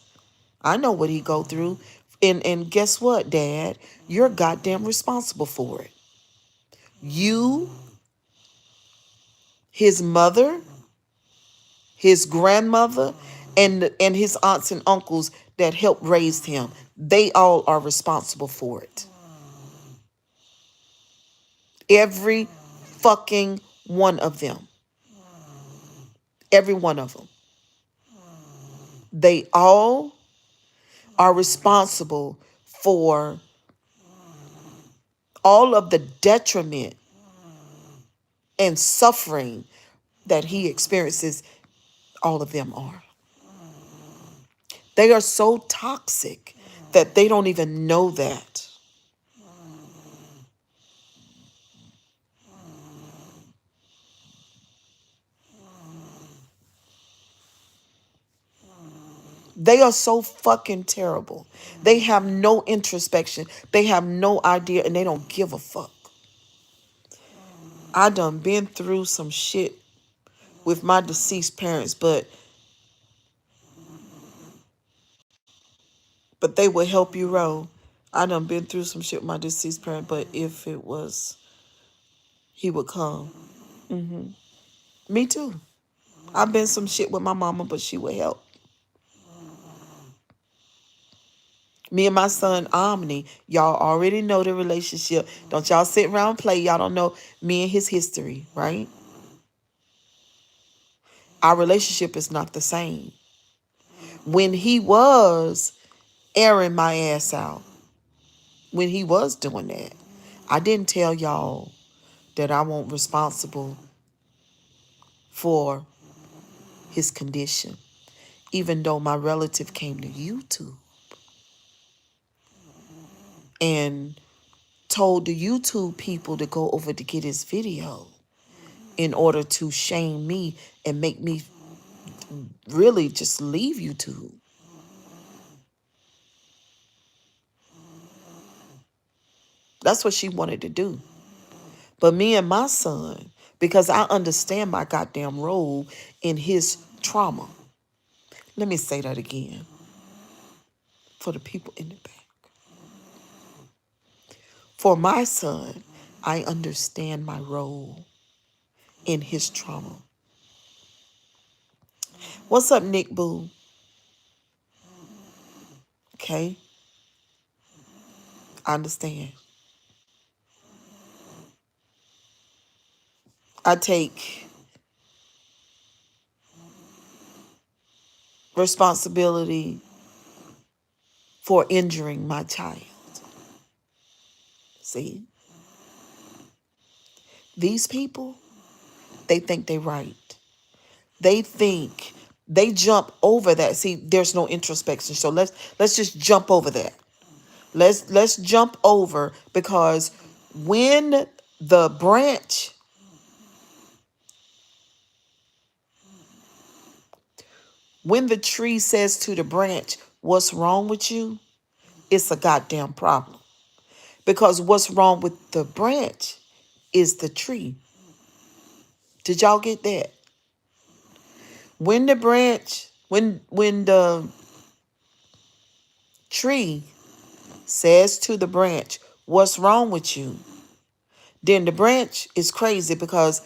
I know what he go through. And guess what, Dad? You're goddamn responsible for it. You, his mother, his grandmother, and his aunts and uncles that helped raise him, they all are responsible for it. Every fucking one of them. Every one of them. They all are responsible for all of the detriment and suffering that he experiences. All of them are. They are so toxic that they don't even know that. They are so fucking terrible. They have no introspection. They have no idea and they don't give a fuck. I done been through some shit with my deceased parents, but they will help you roll. I done been through some shit with my deceased parent, but if it was, he would come. Me too. I've been some shit with my mama, but she would help. Me and my son Omni, y'all already know the relationship. Don't y'all sit around and play. Y'all don't know me and his history, right? Our relationship is not the same. When he was airing my ass out, when he was doing that, I didn't tell y'all that I wasn't responsible for his condition, even though my relative came to YouTube and told the YouTube people to go over to get his video in order to shame me and make me really just leave YouTube. That's what she wanted to do. But me and my son, because I understand my goddamn role in his trauma. Let me say that again for the people in the back. For my son, I understand my role in his trauma. What's up, Nick Boo? Okay, I understand. I take responsibility for injuring my child. See, these people, they think they right. They think they jump over that. See, there's no introspection. So let's just jump over that. Let's jump over because when the branch when the tree says to the branch, "What's wrong with you?" It's a goddamn problem. Because what's wrong with the branch is the tree. Did y'all get that? When the branch, when the tree says to the branch, "What's wrong with you?" then the branch is crazy because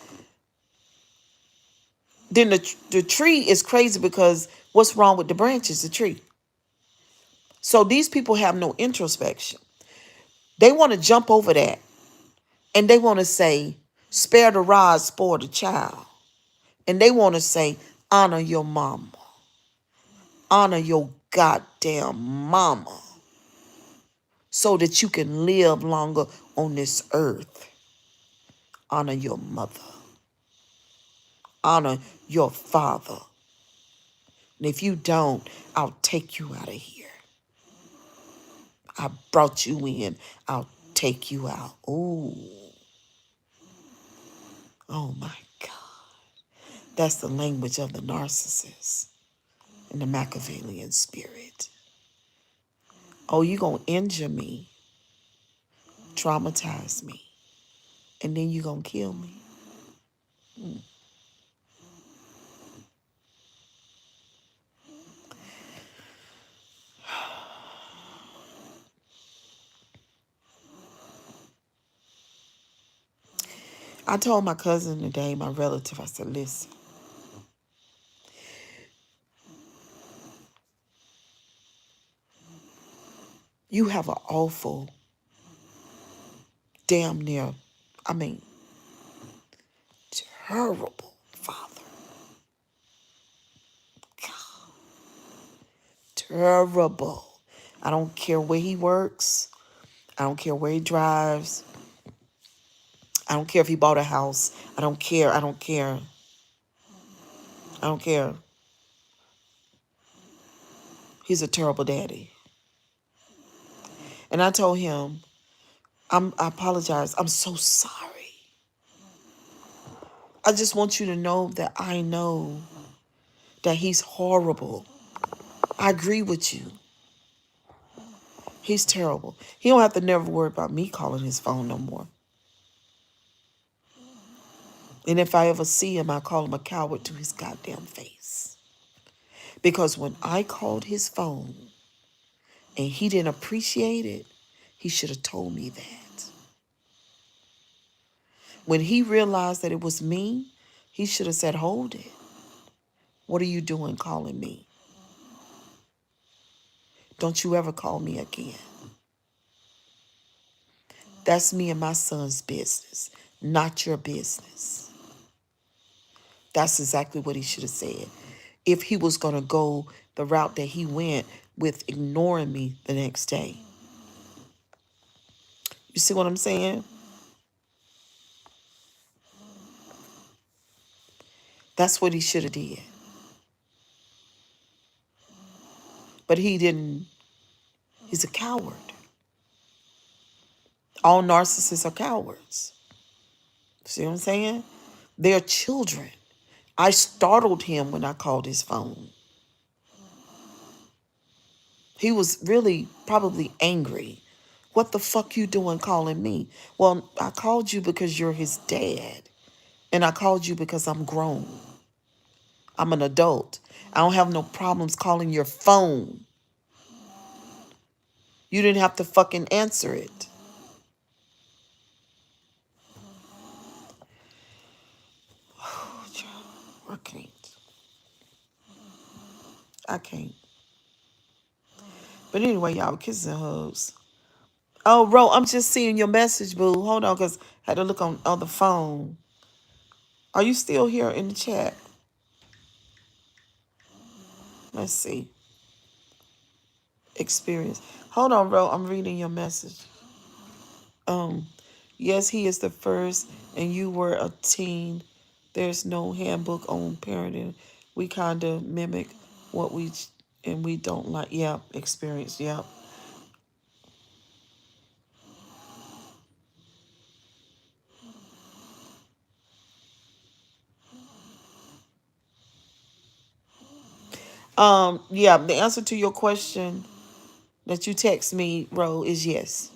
then the tree is crazy because what's wrong with the branch is the tree. So these people have no introspection. They want to jump over that and they want to say, "Spare the rod, spoil the child." And they want to say, "Honor your mama. Honor your goddamn mama so that you can live longer on this earth. Honor your mother. Honor your father. And if you don't, I'll take you out of here. I brought you in. I'll take you out." Ooh. Oh my God. That's the language of the narcissist and the Machiavellian spirit. Oh, you gonna injure me, traumatize me, and then you gonna kill me? I told my cousin today, my relative, I said, "Listen, You have an awful, damn near, I mean, terrible father. God, terrible. I don't care where he works. I don't care where he drives. I don't care if he bought a house. I don't care. I don't care. I don't care. He's a terrible daddy. And I told him, I apologize. I'm so sorry. I just want you to know that I know that he's horrible. I agree with you. He's terrible. He don't have to never worry about me calling his phone no more. And if I ever see him, I call him a coward to his goddamn face. Because when I called his phone and he didn't appreciate it, he should have told me that. When he realized that it was me, he should have said, hold it. What are you doing calling me? Don't you ever call me again. That's me and my son's business, not your business. That's exactly what he should have said. If he was going to go the route that he went with ignoring me the next day. You see what I'm saying? That's what he should have did. But he didn't. He's a coward. All narcissists are cowards. See what I'm saying? They're children. I startled him when I called his phone. He was really probably angry. What the fuck you doing calling me? Well, I called you because you're his dad. And I called you because I'm grown. I'm an adult. I don't have no problems calling your phone. You didn't have to fucking answer it. I can't. I can't. But anyway, y'all, kisses and hugs. Oh, Ro, I'm just seeing your message, boo. Hold on, because I had to look on the phone. Are you still here in the chat? Let's see. Experience. Hold on, Ro. I'm reading your message. Yes, he is the first, and you were a teen. There's no handbook on parenting. We kind of mimic what we don't like. Yeah, experience. Yeah. Yeah. The answer to your question that you text me, Ro, is yes.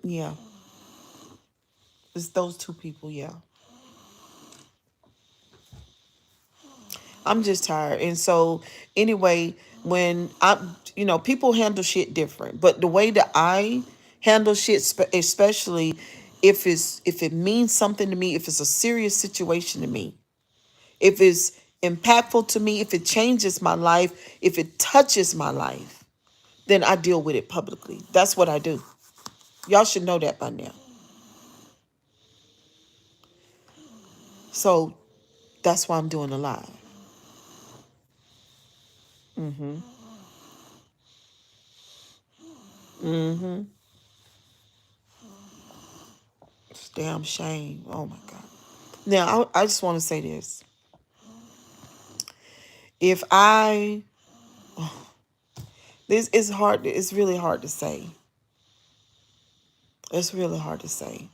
Yeah. It's those two people. Yeah. I'm just tired. And so anyway, when people handle shit different, but the way that I handle shit, especially if it means something to me, if it's a serious situation to me, if it's impactful to me, if it changes my life, if it touches my life, then I deal with it publicly. That's what I do. Y'all should know that by now. So that's why I'm doing a live. Mm-hmm. Mm-hmm. It's a damn shame. Oh my God. Now, I just want to say this. If I, this is hard, it's really hard to say. It's really hard to say.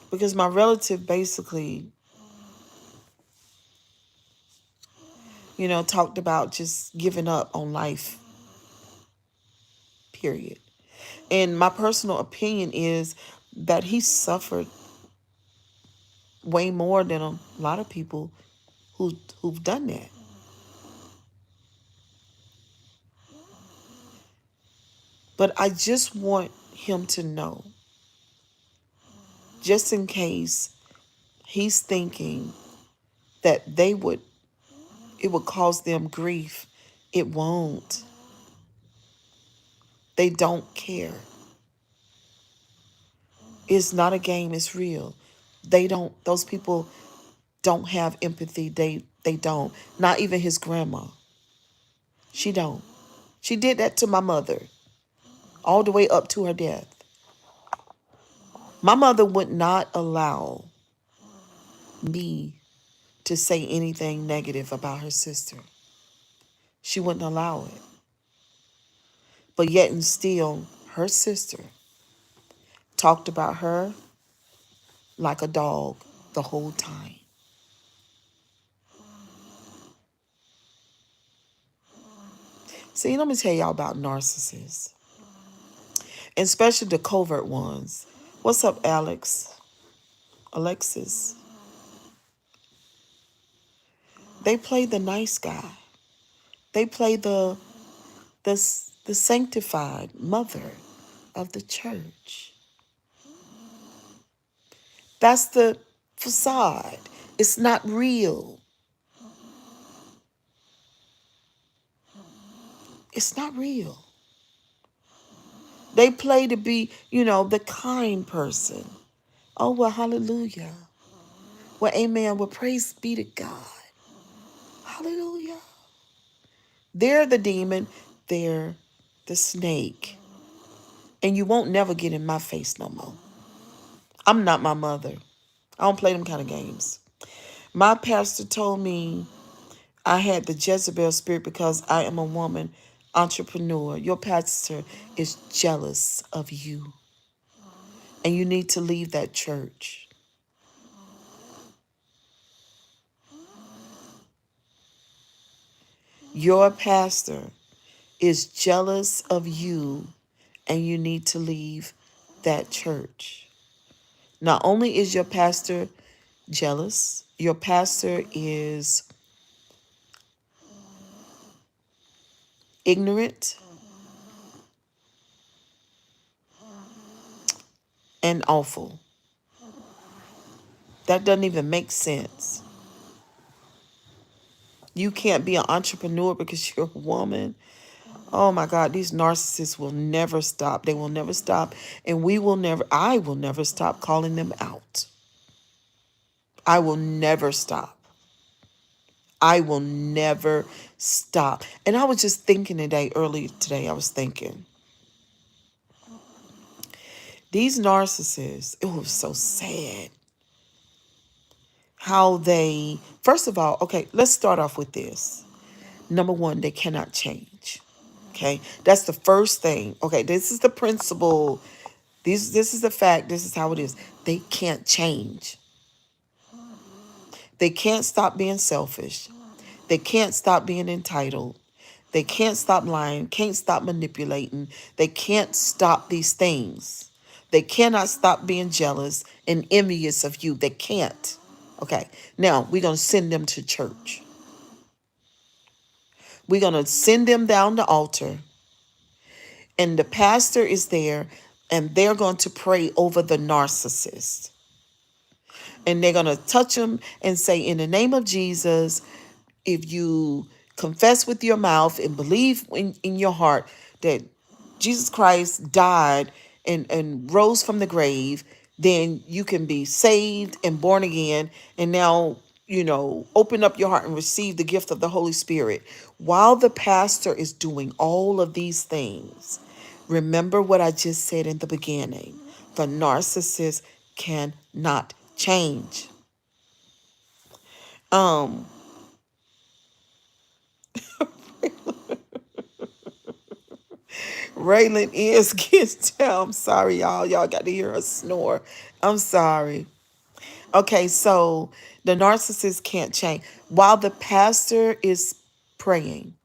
Because my relative basically, talked about just giving up on life, period. And my personal opinion is that he suffered way more than a lot of people who've done that. But I just want him to know, just in case he's thinking that it would cause them grief. It won't. They don't care. It's not a game, it's real. Those people don't have empathy. They don't. Not even his grandma. She don't. She did that to my mother all the way up to her death. My mother would not allow me to say anything negative about her sister. She wouldn't allow it. But yet and still, her sister talked about her like a dog the whole time. See, let me tell y'all about narcissists, and especially the covert ones. What's up, Alex? Alexis? They play the nice guy. They play the the sanctified mother of the church. That's the facade. It's not real. It's not real. They play to be, the kind person. Oh, well, hallelujah. Well, amen. Well, praise be to God. Hallelujah. They're the demon. They're the snake. And you won't never get in my face no more. I'm not my mother. I don't play them kind of games. My pastor told me I had the Jezebel spirit because I am a woman entrepreneur. Your pastor is jealous of you. And you need to leave that church. Your pastor is jealous of you, and you need to leave that church. Not only is your pastor jealous, your pastor is ignorant and awful. That doesn't even make sense. You can't be an entrepreneur because you're a woman. Oh my God, these narcissists will never stop. They will never stop. And I will never stop calling them out. I will never stop. I will never stop. And I was just thinking earlier today, I was thinking, these narcissists, it was so sad how first of all, okay, let's start off with this. Number one, they cannot change. Okay, that's the first thing. Okay, this is the principle. This is the fact. This is how it is. They can't change. They can't stop being selfish. They can't stop being entitled. They can't stop lying, can't stop manipulating. They can't stop these things. They cannot stop being jealous and envious of you. They can't. Okay, now we're going to send them to church. We're going to send them down the altar, and the pastor is there, and they're going to pray over the narcissist. And they're going to touch them and say, in the name of Jesus, if you confess with your mouth and believe in your heart that Jesus Christ died and rose from the grave, then you can be saved and born again. And now, open up your heart and receive the gift of the Holy Spirit. While the pastor is doing all of these things, remember what I just said in the beginning. The narcissist cannot change. Raylan is gets down. I'm sorry, y'all. Y'all got to hear her snore. I'm sorry. Okay, so the narcissist can't change. While the pastor is praying,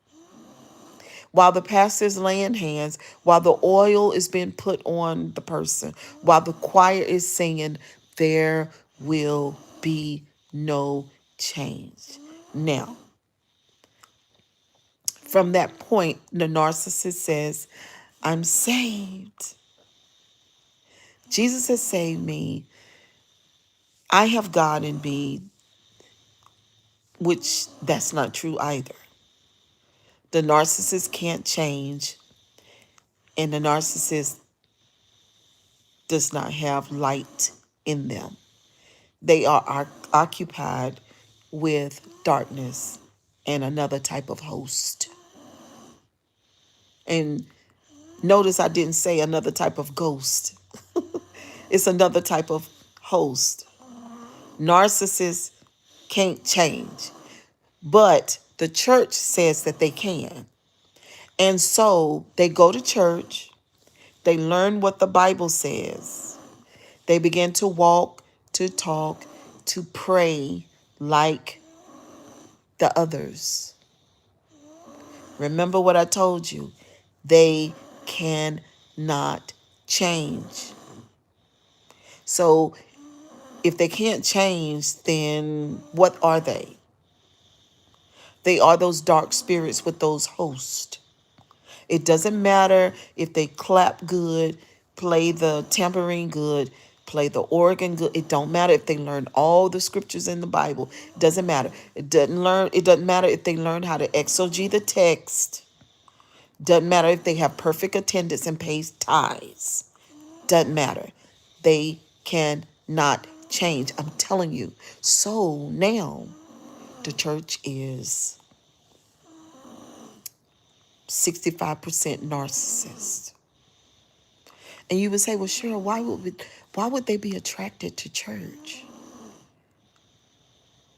while the pastor is laying hands, while the oil is being put on the person, while the choir is singing, there will be no change. Now, from that point, the narcissist says, I'm saved. Jesus has saved me. I have God in me. which that's not true either. The narcissist can't change, and the narcissist does not have light in them. They are occupied with darkness and another type of host. And notice I didn't say another type of ghost. It's another type of host. Narcissists can't change, but the church says that they can. And so they go to church, they learn what the Bible says, they begin to walk, to talk, to pray like the others. Remember what I told you. They cannot change. So if they can't change, then what are they? They are those dark spirits with those hosts. It doesn't matter if they clap good, play the tambourine good, play the organ good. It don't matter if they learn all the scriptures in the Bible. It doesn't matter. It doesn't matter if they learn how to exegete the text. Doesn't matter if they have perfect attendance and pays tithes. Doesn't matter. They cannot change. I'm telling you. So now the church is 65% narcissist. And you would say, well, Cheryl, why would they be attracted to church?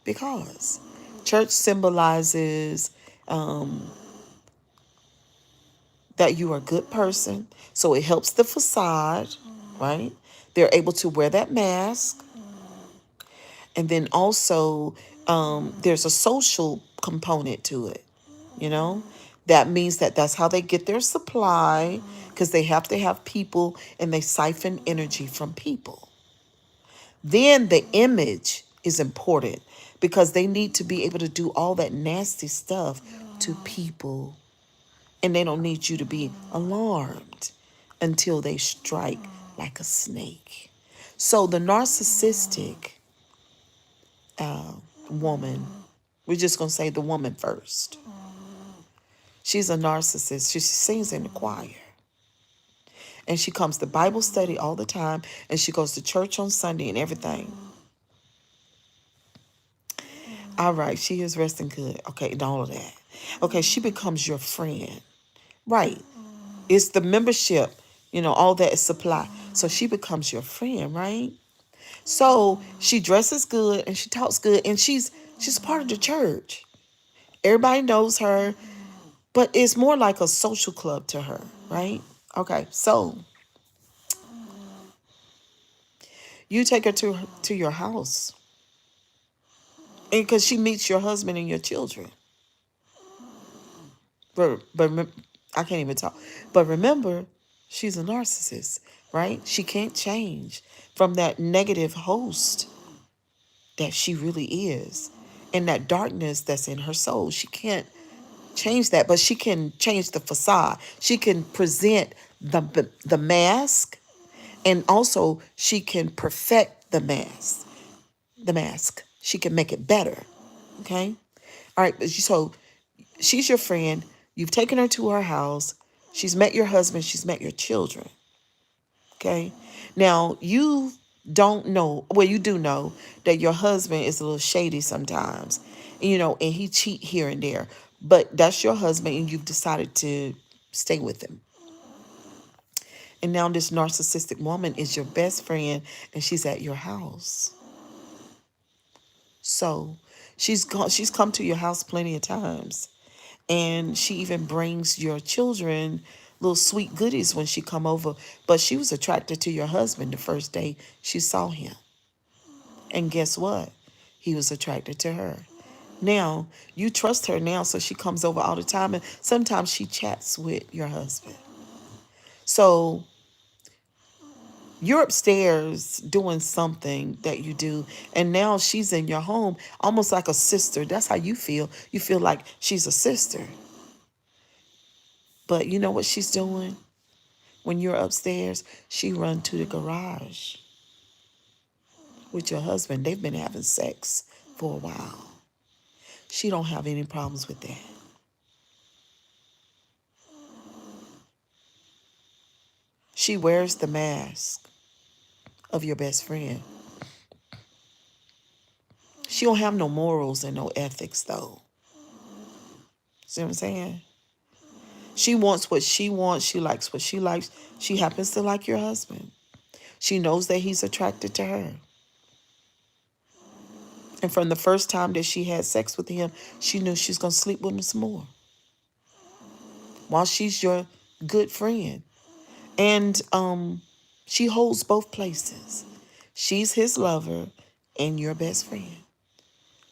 Because church symbolizes that you are a good person. So it helps the facade, right? They're able to wear that mask. And then also there's a social component to it, you know? That means that that's how they get their supply, because they have to have people and they siphon energy from people. Then the image is important because they need to be able to do all that nasty stuff to people. And they don't need you to be alarmed until they strike like a snake. So the narcissistic woman, we're just going to say the woman first. She's a narcissist. She sings in the choir. And she comes to Bible study all the time. And she goes to church on Sunday and everything. All right, she is resting good. Okay, and all of that. Okay, she becomes your friend. Right. It's the membership, all that is supply. So she becomes your friend, right? So she dresses good and she talks good and she's part of the church. Everybody knows her, but it's more like a social club to her, right? Okay, so you take her to your house, and because she meets your husband and your children. But I can't even talk. But remember, she's a narcissist, right? She can't change from that negative host that she really is, and that darkness that's in her soul. She can't change that, but she can change the facade. She can present the mask, and also she can perfect the mask. The mask. She can make it better. Okay? All right, so she's your friend. You've taken her to her house. She's met your husband. She's met your children. Okay? Now, you don't know, well, you do know that your husband is a little shady sometimes, and he cheat here and there. But that's your husband, and you've decided to stay with him. And now this narcissistic woman is your best friend, and she's at your house. So she's come to your house plenty of times. And she even brings your children little sweet goodies when she come over. But she was attracted to your husband the first day she saw him. And guess what? He was attracted to her. Now, you trust her now, so she comes over all the time. And sometimes she chats with your husband. So you're upstairs doing something that you do, and now she's in your home, almost like a sister. That's how you feel. You feel like she's a sister. But you know what she's doing? When you're upstairs, she run to the garage with your husband. They've been having sex for a while. She don't have any problems with that. She wears the mask of your best friend. She don't have no morals and no ethics though. See what I'm saying? She wants what she wants. She likes what she likes. She happens to like your husband. She knows that he's attracted to her. And from the first time that she had sex with him, she knew she's going to sleep with him some more. While she's your good friend. And she holds both places. She's his lover and your best friend.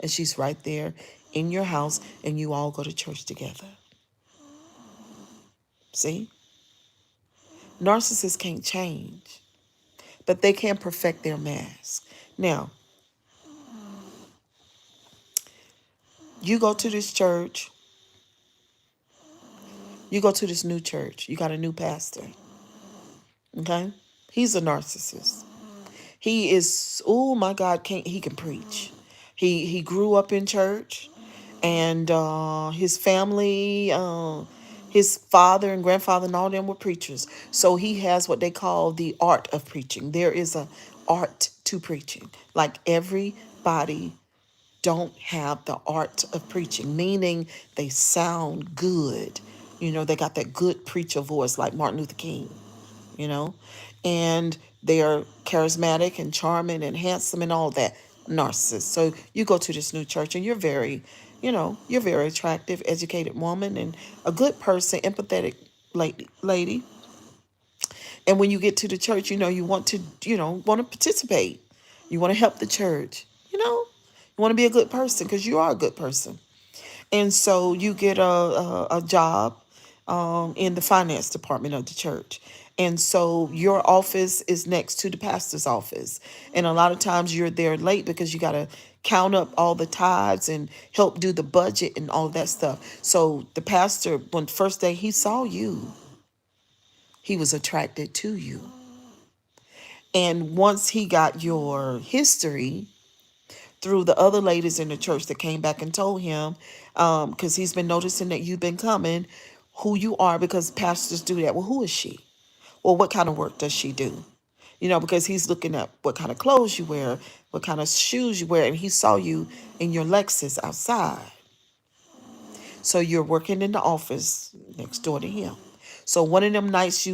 And she's right there in your house and you all go to church together. See? Narcissists can't change, but they can perfect their mask. Now, you go to this church, you go to this new church, you got a new pastor, okay? He's a narcissist. He is, oh my God, he can preach. He grew up in church, and his family, his father and grandfather and all them were preachers. So he has what they call the art of preaching. There is a art to preaching. Like everybody don't have the art of preaching, meaning they sound good. You know, they got that good preacher voice like Martin Luther King, you know, and they are charismatic and charming and handsome and all that. Narcissist. So you go to this new church and you're very, you're very attractive, educated woman and a good person, empathetic lady. And when you get to the church, you want to, want to participate. You want to help the church, you want to be a good person because you are a good person. And so you get a job in the finance department of the church. And so your office is next to the pastor's office. And a lot of times you're there late because you got to count up all the tithes and help do the budget and all that stuff. So the pastor, when first day he saw you, he was attracted to you. And once he got your history, through the other ladies in the church that came back and told him, because he's been noticing that you've been coming, who you are, because pastors do that. Well, who is she? Well, what kind of work does she do? Because he's looking at what kind of clothes you wear, what kind of shoes you wear, and he saw you in your Lexus outside. So you're working in the office next door to him. So one of them nights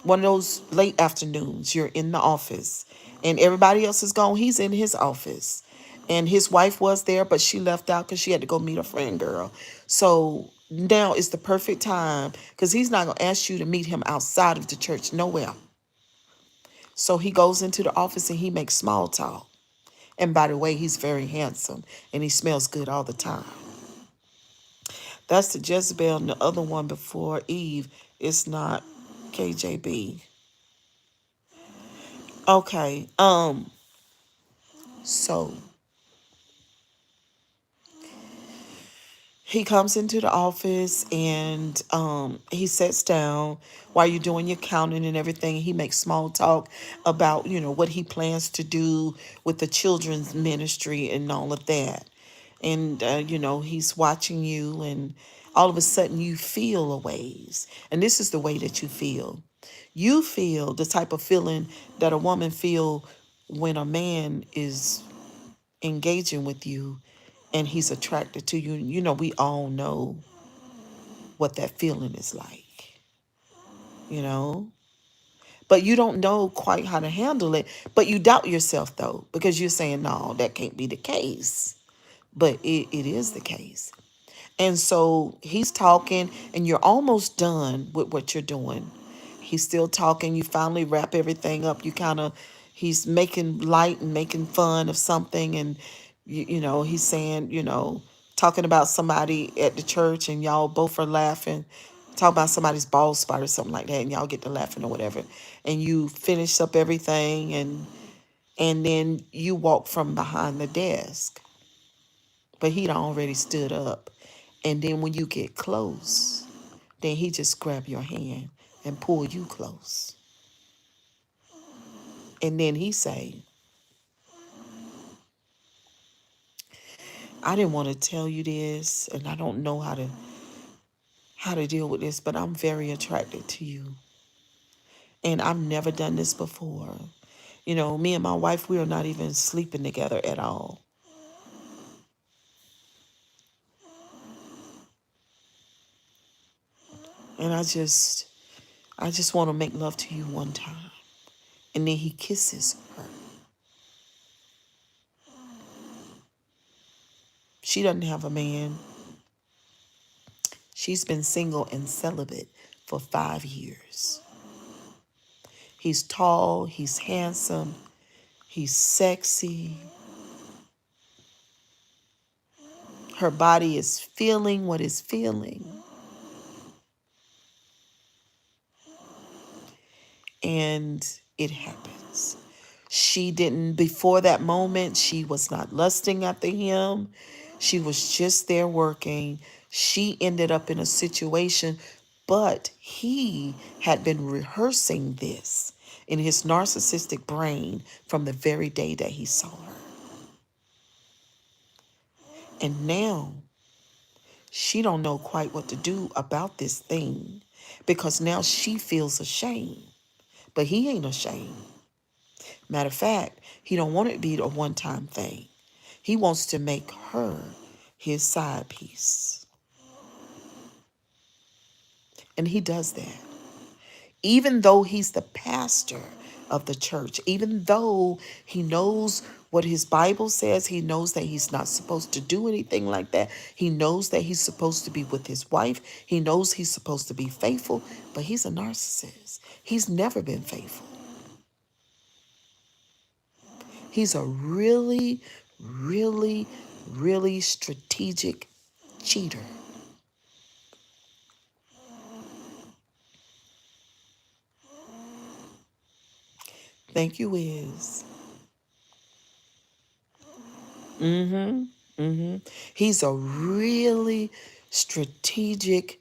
one of those late afternoons, you're in the office and everybody else is gone. He's in his office and his wife was there, but she left out because she had to go meet a friend girl. So now is the perfect time because he's not going to ask you to meet him outside of the church nowhere. So he goes into the office and he makes small talk. And by the way, he's very handsome and he smells good all the time. That's the Jezebel, and the other one before Eve is not KJB. Okay. So he comes into the office and he sits down while you're doing your counting and everything. He makes small talk about, what he plans to do with the children's ministry and all of that. And, he's watching you and all of a sudden you feel a ways. And this is the way that you feel. You feel the type of feeling that a woman feel when a man is engaging with you and he's attracted to you. We all know what that feeling is like, you know? But you don't know quite how to handle it. But you doubt yourself, though, because you're saying, no, that can't be the case. But it is the case. And so he's talking, and you're almost done with what you're doing. He's still talking. You finally wrap everything up. He's making light and making fun of something. And, he's saying, talking about somebody at the church, and y'all both are laughing. Talk about somebody's bald spot or something like that, and y'all get to laughing or whatever. And you finish up everything, and then you walk from behind the desk. But he'd already stood up. And then when you get close, then he just grab your hand and pull you close. And then he say, I didn't want to tell you this, and I don't know how to deal with this, but I'm very attracted to you. And I've never done this before. You know, me and my wife, we are not even sleeping together at all. And I just want to make love to you one time. And then he kisses her. She doesn't have a man. She's been single and celibate for 5 years. He's tall, he's handsome, he's sexy. Her body is feeling what it's feeling. And it happens. She didn't, before that moment, she was not lusting after him. She was just there working. She ended up in a situation, but he had been rehearsing this in his narcissistic brain from the very day that he saw her. And now she don't know quite what to do about this thing because now she feels ashamed, but he ain't ashamed. Matter of fact, he don't want it to be a one-time thing. He wants to make her his side piece. And he does that. Even though he's the pastor of the church, even though he knows what his Bible says, he knows that he's not supposed to do anything like that. He knows that he's supposed to be with his wife. He knows he's supposed to be faithful, but he's a narcissist. He's never been faithful. He's a really, really, really strategic cheater. Thank you, Wiz. He's a really strategic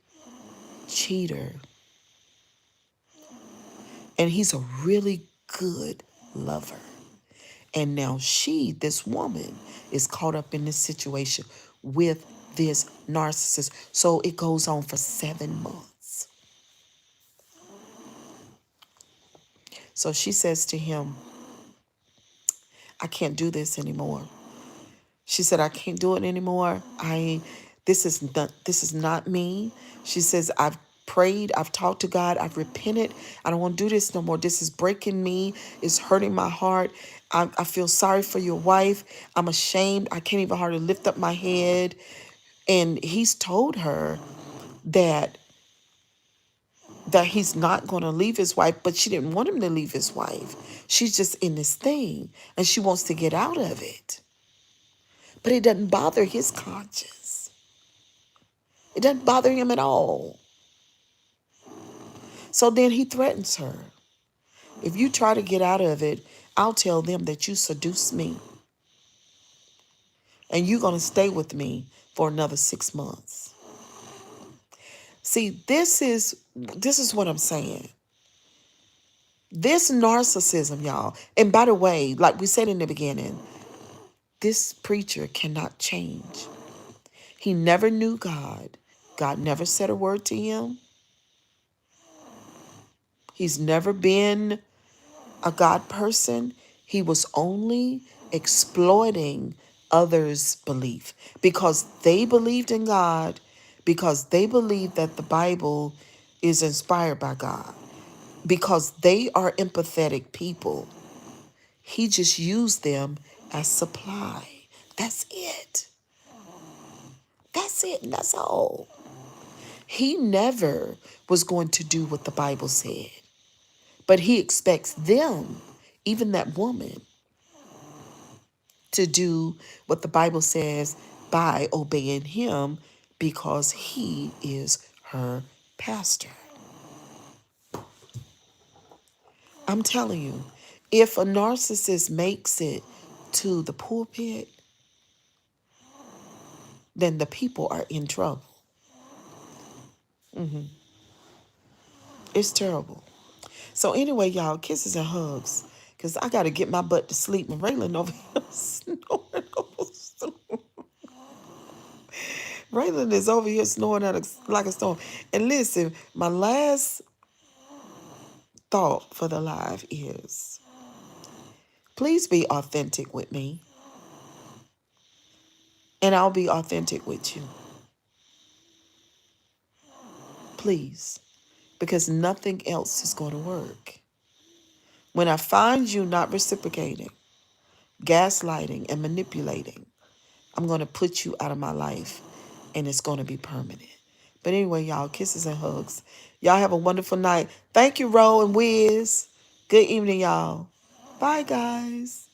cheater. And he's a really good lover. And now she, this woman, is caught up in this situation with this narcissist. So it goes on for 7 months. So she says to him, I can't do this anymore. She said, I can't do it anymore. This is not me. She says, I've prayed, I've talked to God, I've repented. I don't want to do this no more. This is breaking me. It's hurting my heart. I feel sorry for your wife. I'm ashamed. I can't even hardly lift up my head. And he's told her that he's not going to leave his wife, but she didn't want him to leave his wife. She's just in this thing and she wants to get out of it. But it doesn't bother his conscience. It doesn't bother him at all. So then he threatens her. If you try to get out of it, I'll tell them that you seduced me. And you're going to stay with me for another 6 months. See, this is what I'm saying. This narcissism, y'all. And by the way, like we said in the beginning, this preacher cannot change. He never knew God. God never said a word to him. He's never been a God person. He was only exploiting others' belief because they believed in God, because they believed that the Bible is inspired by God, because they are empathetic people. He just used them as supply. That's it. That's it. And that's all. He never was going to do what the Bible said. But he expects them, even that woman, to do what the Bible says by obeying him because he is her pastor. I'm telling you, if a narcissist makes it to the pulpit, then the people are in trouble. It's terrible. So anyway, y'all, kisses and hugs. Because I got to get my butt to sleep. And Raylan over here snoring. Raylan is over here snoring like a storm. And listen, my last thought for the live is please be authentic with me, and I'll be authentic with you. Please, because nothing else is going to work. When I find you not reciprocating, gaslighting, and manipulating, I'm going to put you out of my life, and it's going to be permanent. But anyway, y'all, kisses and hugs. Y'all have a wonderful night. Thank you, Ro and Wiz. Good evening, y'all. Bye, guys.